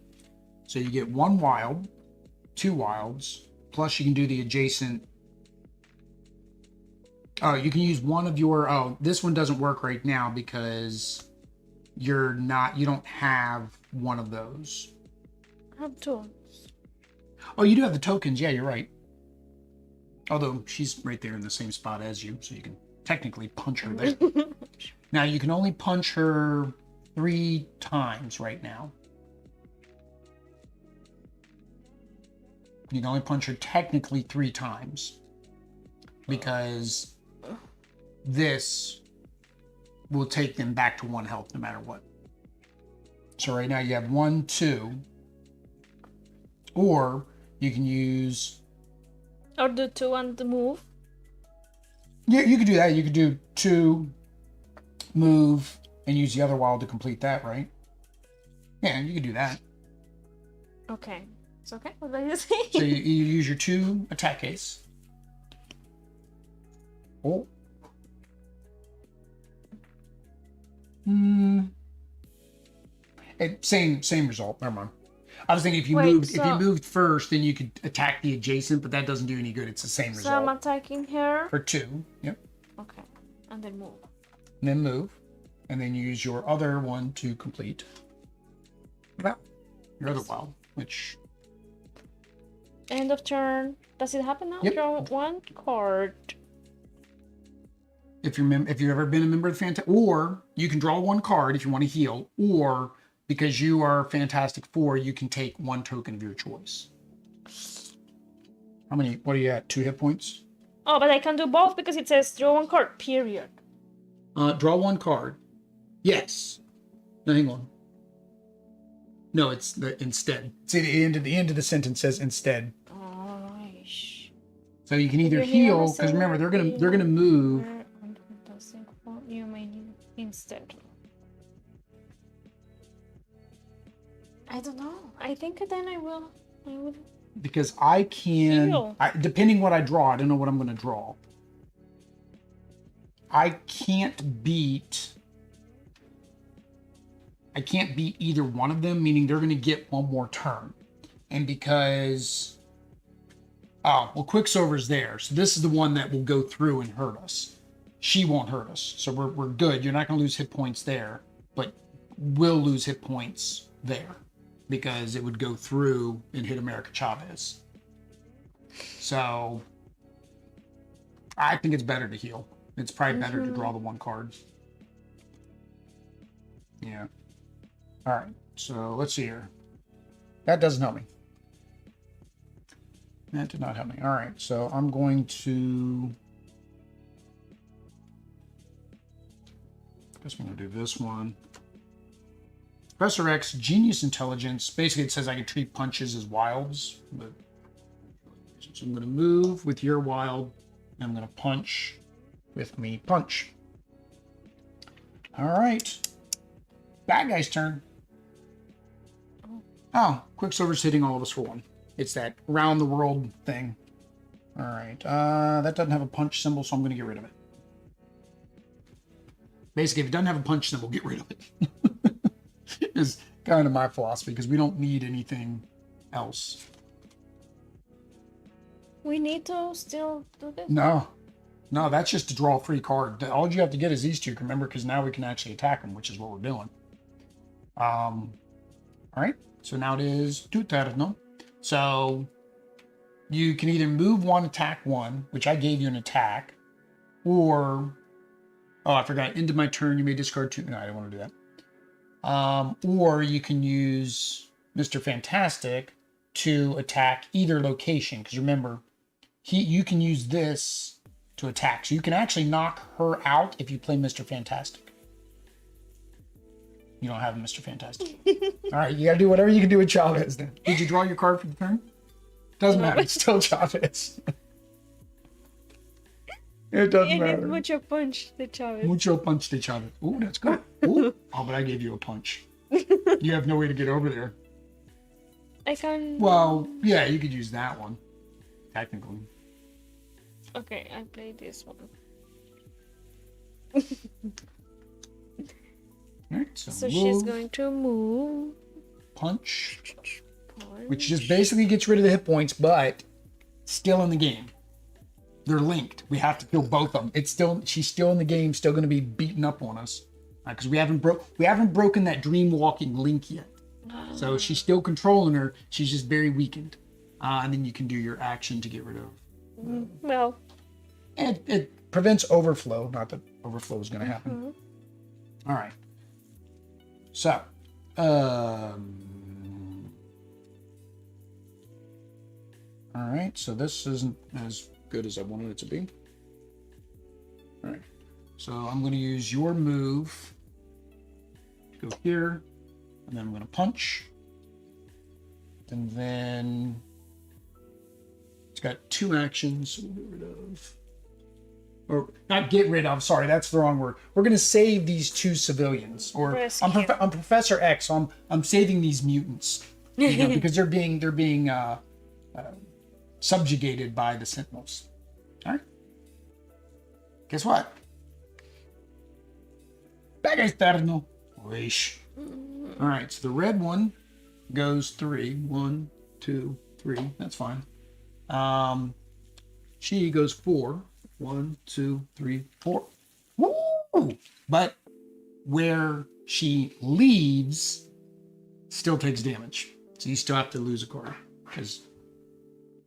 So you get 1 wild, 2 wilds, plus you can do the adjacent. Oh, you can use one of your. Oh, this one doesn't work right now because you don't have one of those. I have 2. Oh, you do have the tokens. Yeah, you're right. Although she's right there in the same spot as you, so you can technically punch her there. Now you can only punch her 3 times right now. You can only punch her technically 3 times because this will take them back to 1 health no matter what. So right now you have 1, 2, or you can use. Or do 2 and the move. Yeah, you could do that. You could do 2, move, and use the other wild to complete that, right? Yeah, you could do that. Okay. It's okay. What did I say? So you use your 2 attack ace. Oh. Same result. Never mind. I was thinking if you moved first, then you could attack the adjacent, but that doesn't do any good. It's the same result. So I'm attacking her. For 2. Yep. Okay. And then move. And then move. And then use your other one to complete. Well, your other wild, which. End of turn. Does it happen now? Yep. Draw 1 card. If you've ever been a member of the Fantastic, or you can draw 1 card if you want to heal, or because you are Fantastic Four, you can take 1 token of your choice. How many? What are you at? 2 hit points? Oh, but I can do both because it says draw 1 card, period. Draw 1 card. Yes. No, hang on. No, it's the instead. See, the end of the sentence says instead. So you can either heal, because remember they're gonna move. You mean instead? I don't know. I think then I will. Because I can, depending what I draw, I don't know what I'm going to draw. I can't beat either one of them, meaning they're going to get 1 more turn. And because, Quicksilver's there, so this is the one that will go through and hurt us. She won't hurt us, so we're good. You're not going to lose hit points there, but we'll lose hit points there because it would go through and hit America Chavez. So I think it's better to heal. It's probably better to draw the 1 card. Yeah. All right. So let's see here. That doesn't help me. That did not help me. All right. So I'm going to. I guess I'm going to do this one. Professor X, Genius Intelligence. Basically, it says I can treat punches as wilds. But so I'm going to move with your wild. And I'm going to punch with me punch. All right. Bad guy's turn. Oh, Quicksilver's hitting all of us for 1. It's that round the world thing. All right. That doesn't have a punch symbol, so I'm going to get rid of it. Basically, if it doesn't have a punch symbol, get rid of it. Is kind of my philosophy, because we don't need anything else. We need to still do this? No, that's just to draw a free card. All you have to get is these 2, remember, because now we can actually attack them, which is what we're doing. All right, so now it is 2 turno. So you can either move 1, attack 1, which I gave you an attack, or, I forgot, end of my turn, you may discard 2. No, I don't want to do that. Or you can use Mr. Fantastic to attack either location, because remember, you can use this to attack. So you can actually knock her out if you play Mr. Fantastic. You don't have a Mr. Fantastic. All right, you got to do whatever you can do with Chavez then. Did you draw your card for the turn? Doesn't matter. It's still Chavez. It doesn't matter. Mucho punch de Chavez. Mucho punch de Chavez. Ooh, that's good. Ooh. Oh, but I gave you a punch. You have no way to get over there. I can... Well, yeah, you could use that one. Technically. Okay, I played this one. Right, so she's going to move. Punch. Which just basically gets rid of the hit points, but still in the game. They're linked. We have to kill both of them. She's still in the game, still going to be beating up on us. Because we haven't broken that dream walking link yet. So she's still controlling her. She's just very weakened. And then you can do your action to get rid of. Well. It prevents overflow. Not that overflow is going to happen. All right. So. All right. So this isn't as good as I wanted it to be. All right. So I'm going to use your move. Go here. And then I'm going to punch. And then it's got 2 actions. So we'll get rid of. Or not get rid of, sorry, that's the wrong word. We're going to save these 2 civilians. Or I'm Professor X, so I'm saving these mutants. Because they're being subjugated by the Sentinels. All right. Guess what? Back externo. Wish. All right, so the red one goes 3. 1, 2, 3. That's fine. She goes 4. 1, 2, 3, 4. Woo! But where she leaves still takes damage. So you still have to lose a card. Because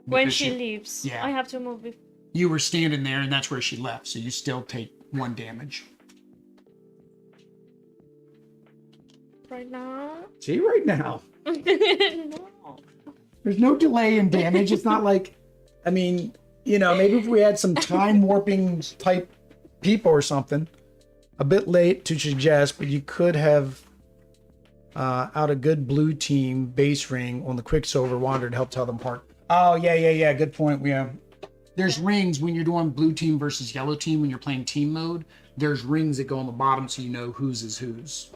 when she leaves, yeah, I have to move it. You were standing there and that's where she left. So you still take 1 damage. Right now? See, right now. No. There's no delay in damage. It's not like, I mean, maybe if we had some time warping type people or something. A bit late to suggest, but you could have out a good blue team base ring on the Quicksilver Wanderer to help tell them apart. Oh, yeah. Good point. There's rings when you're doing blue team versus yellow team when you're playing team mode. There's rings that go on the bottom so you know whose is whose.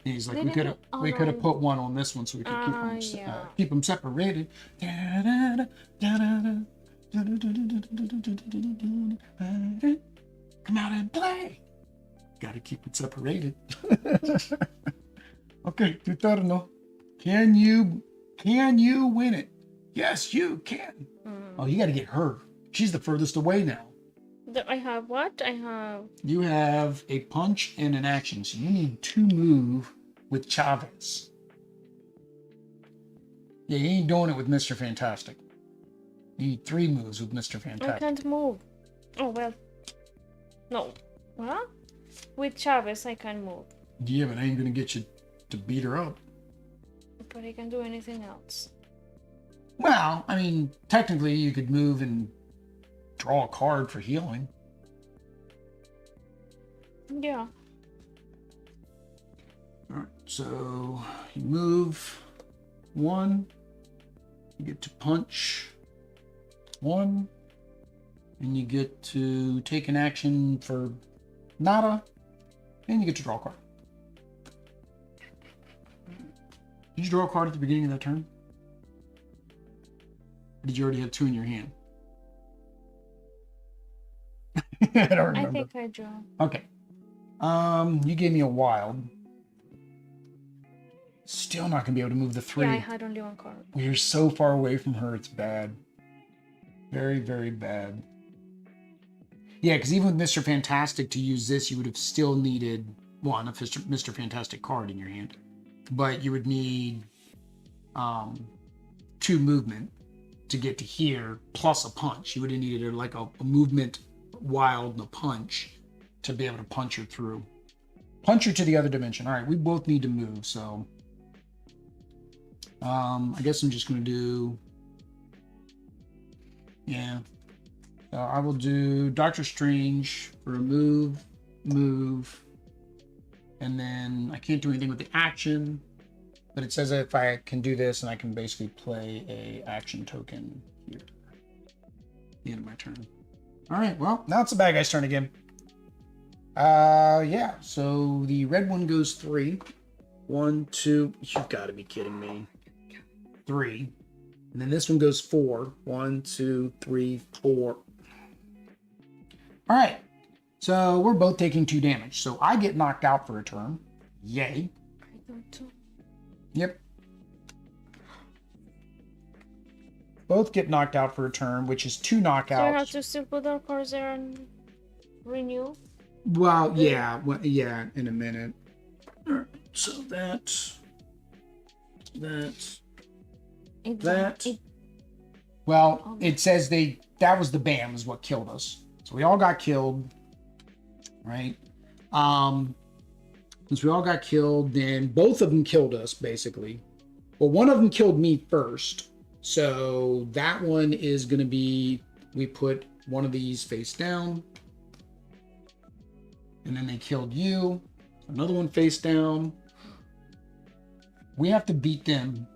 And he's like, we could have put one on this one so we could keep them separated. Come out and play. Got to keep it separated. Okay, Tutarno. Can you win it? Yes, you can. Oh, you got to get her. She's the furthest away now. I have what? You have a punch and an action, so you need 2 move with Chavez. Yeah, you ain't doing it with Mr. Fantastic. You need 3 moves with Mr. Fantastic. I can't move. Oh, well. No. What? With Chavez, I can move. Yeah, but I ain't gonna get you to beat her up. But I can do anything else. Well, I mean, technically you could move and draw a card for healing. Yeah. Alright, so you move 1, you get to punch 1, and you get to take an action for nada, and you get to draw a card. Did you draw a card at the beginning of that turn? Or did you already have 2 in your hand? I don't remember. I think I drew. Okay. You gave me a wild. Still not gonna be able to move the 3. Yeah, I had only 1 card. We're so far away from her, it's bad. Very, very bad. Yeah, because even with Mr. Fantastic to use this, you would have still needed a Mr. Fantastic card in your hand. But you would need 2 movement to get to here, plus a punch. You would have needed a movement wild and a punch to be able to punch her through. Punch her to the other dimension. All right, we both need to move, so I guess I'm just going to do, yeah, So I will do Doctor Strange for a move, and then I can't do anything with the action, but it says if I can do this, and I can basically play a action token here. The end of my turn. All right, well, now it's the bad guy's turn again. Yeah, so the red one goes 3. 1, 2, you've got to be kidding me. 3. And then this one goes 4. 1, 2, 3, 4. All right, so we're both taking 2 damage. So I get knocked out for a turn. Yay. Yep. Both get knocked out for a turn, which is 2 knockouts. So I have to still put our cards there and renew? Well, yeah, in a minute. All right, so that. Well, it says that was the BAM is what killed us. So we all got killed, right? Since we all got killed, then both of them killed us, basically. Well, one of them killed me first. So that one is going to be, we put one of these face down. And then they killed you. Another one face down. We have to beat them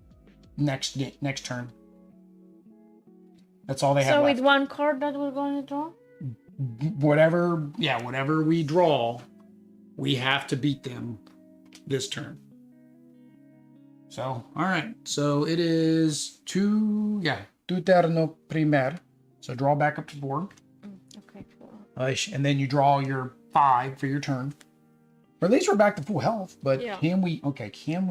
next turn. That's all they have So left. with one card that we're going to draw? Whatever we draw, we have to beat them this turn. So, all right. So it is tu turno primer. So draw back up to 4. Okay, 4. And then you draw your 5 for your turn. Or at least we're back to full health, but Yeah. can we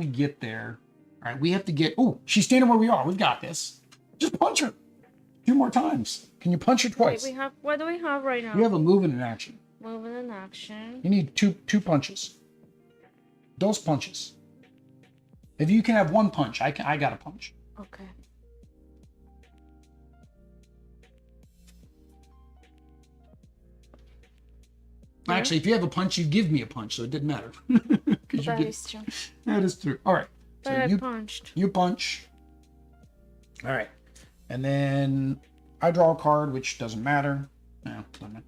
get there? All right, we have to get, she's standing where we are. We've got this. Just punch her 2 more times. Can you punch her twice? Wait, what do we have right now? You have a move and an action. Moving in action. You need two punches. Those punches. If you can have 1 punch, I got a punch. Okay. Actually, if you have a punch, you give me a punch, so it didn't matter. That is true. That is true. All right. But So I you punched. You punch. All right. And then I draw a card, which doesn't matter. No, doesn't matter.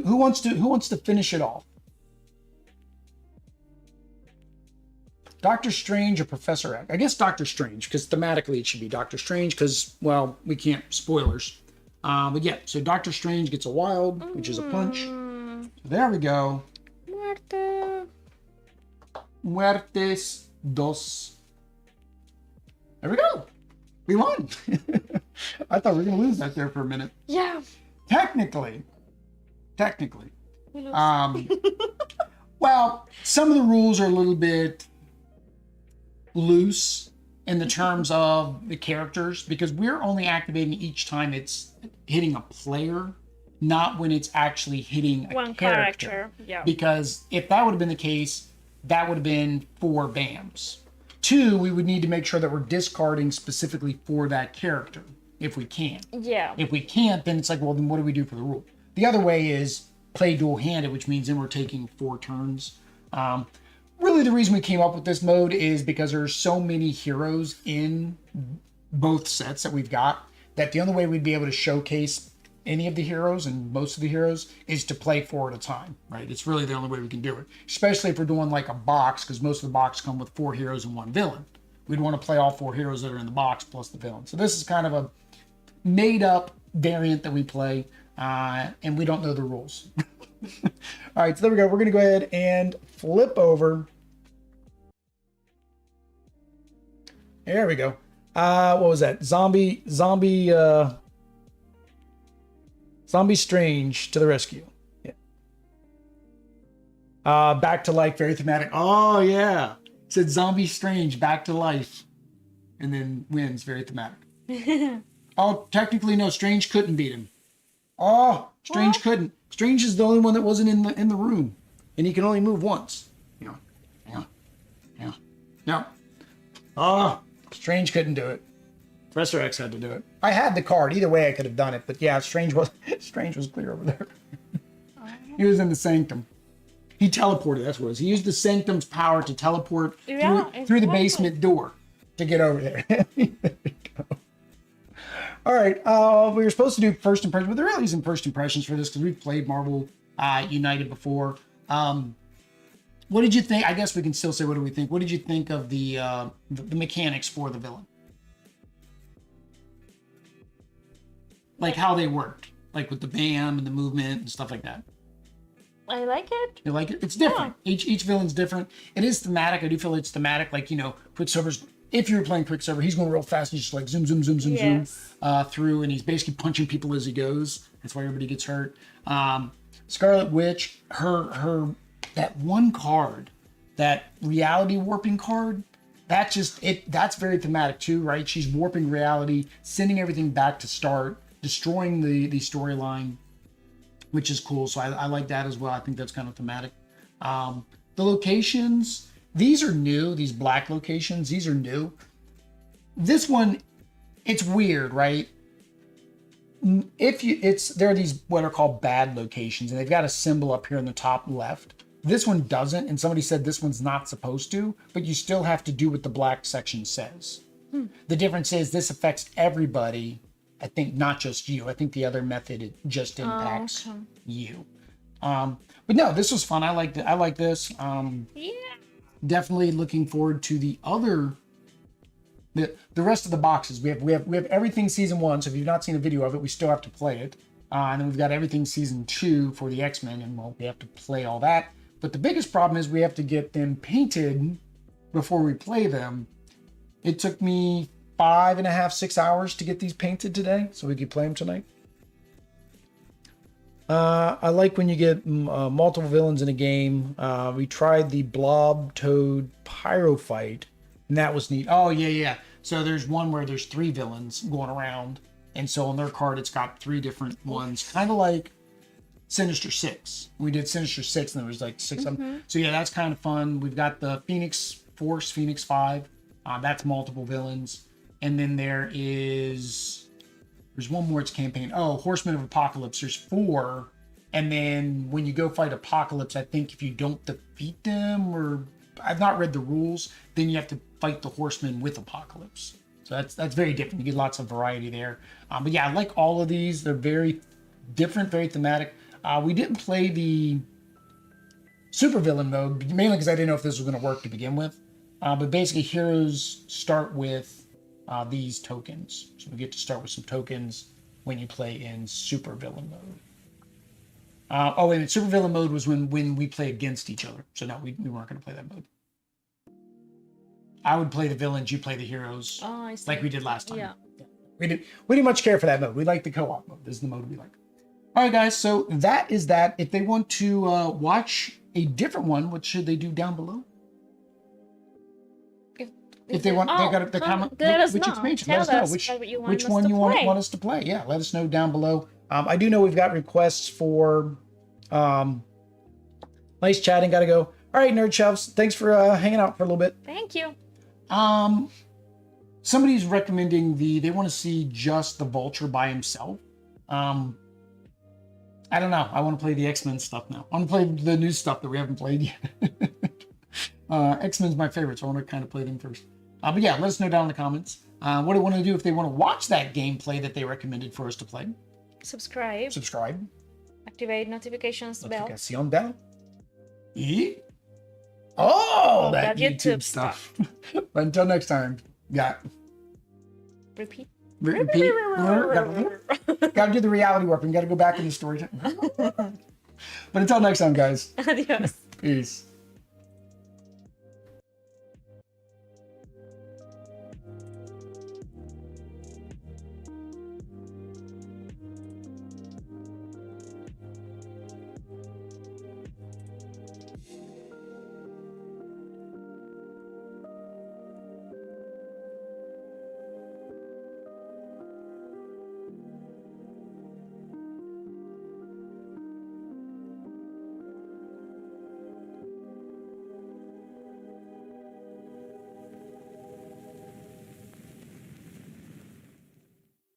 Who wants to finish it off? Doctor Strange or Professor X? I guess Doctor Strange, because thematically it should be Doctor Strange, because, well, we can't, spoilers. But yeah, so Doctor Strange gets a wild, which is a punch. So there we go. Muerte. Muertes dos. There we go. We won. I thought we were going to lose that there for a minute. Yeah. Technically. We lose. Well, some of the rules are a little bit loose in the terms of the characters, because we're only activating each time it's hitting a player, not when it's actually hitting a One character. character. Yeah. Because if that would have been the case, that would have been 4 BAMs. 2, we would need to make sure that we're discarding specifically for that character, if we can. Yeah. If we can't, then it's like, well, then what do we do for the rule? The other way is play dual-handed, which means then we're taking 4 turns. Really, the reason we came up with this mode is because there's so many heroes in both sets that we've got, that the only way we'd be able to showcase any of the heroes and most of the heroes is to play 4 at a time, right? It's really the only way we can do it, especially if we're doing like a box, because most of the box come with 4 heroes and 1 villain. We'd want to play all 4 heroes that are in the box plus the villain. So this is kind of a made-up variant that we play, and we don't know the rules. All right, so there we go. We're going to go ahead and flip over. There we go. What was that? Zombie Strange to the rescue. Yeah. Back to life, very thematic. Oh, yeah. It said Zombie Strange, back to life. And then wins, very thematic. Oh, technically, no. Strange couldn't beat him. Oh, Strange couldn't. Strange is the only one that wasn't in the room. And he can only move once. Yeah. Oh, Strange couldn't do it. Professor X had to do it. I had the card. Either way, I could have done it. But yeah, Strange was clear over there. He was in the Sanctum. He teleported. That's what it was. He used the Sanctum's power to teleport through the basement door to get over there. There we go. All right. We were supposed to do first impressions, but there really isn't first impressions for this because we've played Marvel United before. What did you think? I guess we can still say, what do we think? What did you think of the mechanics for the villain? Like how they worked, like with the BAM and the movement and stuff like that. I like it. You like it? It's different. Yeah. Each villain's different. It is thematic. I do feel it's thematic. Like, you know, Quicksilver's, if you were playing Quicksilver, he's going real fast. He's just like zoom, zoom, zoom, zoom, zoom through, and he's basically punching people as he goes. That's why everybody gets hurt. Scarlet Witch, her that one card, that reality warping card, that's very thematic too, right? She's warping reality, sending everything back to start, destroying the storyline, which is cool. So I like that as well. I think that's kind of thematic. The locations, these are new. These black locations, these are new. This one, it's weird, right? There are these what are called bad locations, and they've got a symbol up here in the top left. This one doesn't, and somebody said this one's not supposed to, but you still have to do what the black section says. The difference is this affects everybody. I think not just you. I think the other method, it just impacts you. But no, this was fun. I liked it. I like this. Yeah. Definitely looking forward to the rest of the boxes. We have everything season 1. So if you've not seen a video of it, we still have to play it. And then we've got everything season 2 for the X-Men, and well, we have to play all that. But the biggest problem is we have to get them painted before we play them. It took me 5.5, 6 hours to get these painted today, so we could play them tonight. I like when you get multiple villains in a game. We tried the Blob Toad Pyro fight, and that was neat. Oh, yeah. So there's one where there's 3 villains going around, and so on their card, it's got 3 different ones, kind of like Sinister 6. We did Sinister 6, and there was like 6 of them. So yeah, that's kind of fun. We've got the Phoenix Force, Phoenix 5. That's multiple villains. And then there's one more, it's campaign. Oh, Horsemen of Apocalypse. There's 4. And then when you go fight Apocalypse, I think if you don't defeat them, or I've not read the rules, then you have to fight the Horsemen with Apocalypse. So that's very different. You get lots of variety there. But yeah, I like all of these. They're very different, very thematic. We didn't play the supervillain mode, mainly because I didn't know if this was going to work to begin with. But basically, heroes start with these tokens. So we get to start with some tokens when you play in supervillain mode. Oh, wait a minute. Supervillain mode was when we play against each other. So no, we weren't going to play that mode. I would play the villains, you play the heroes. Oh, I see. Like we did last time. Yeah. We didn't much care for that mode. We like the co-op mode. This is the mode we like. All right, guys. So that is that. If they want to watch a different one, what should they do down below? If they want, they got the comment. Which expansion? Let us know which one you want us to play. Yeah, let us know down below. I do know we've got requests for nice chatting. Gotta go. All right, Nerd Shelves. Thanks for hanging out for a little bit. Thank you. Somebody's recommending they want to see just the Vulture by himself. I don't know. I want to play the X-Men stuff now. I want to play the new stuff that we haven't played yet. X-Men's my favorite, so I want to kind of play them first. But yeah, let us know down in the comments what they want to do if they want to watch that gameplay that they recommended for us to play. Subscribe. Activate notifications bell. Notification bell. Oh, that YouTube stuff. But until next time, Repeat. Gotta do the reality warping. Gotta go back in the story time. But until next time, guys. Adios. Peace.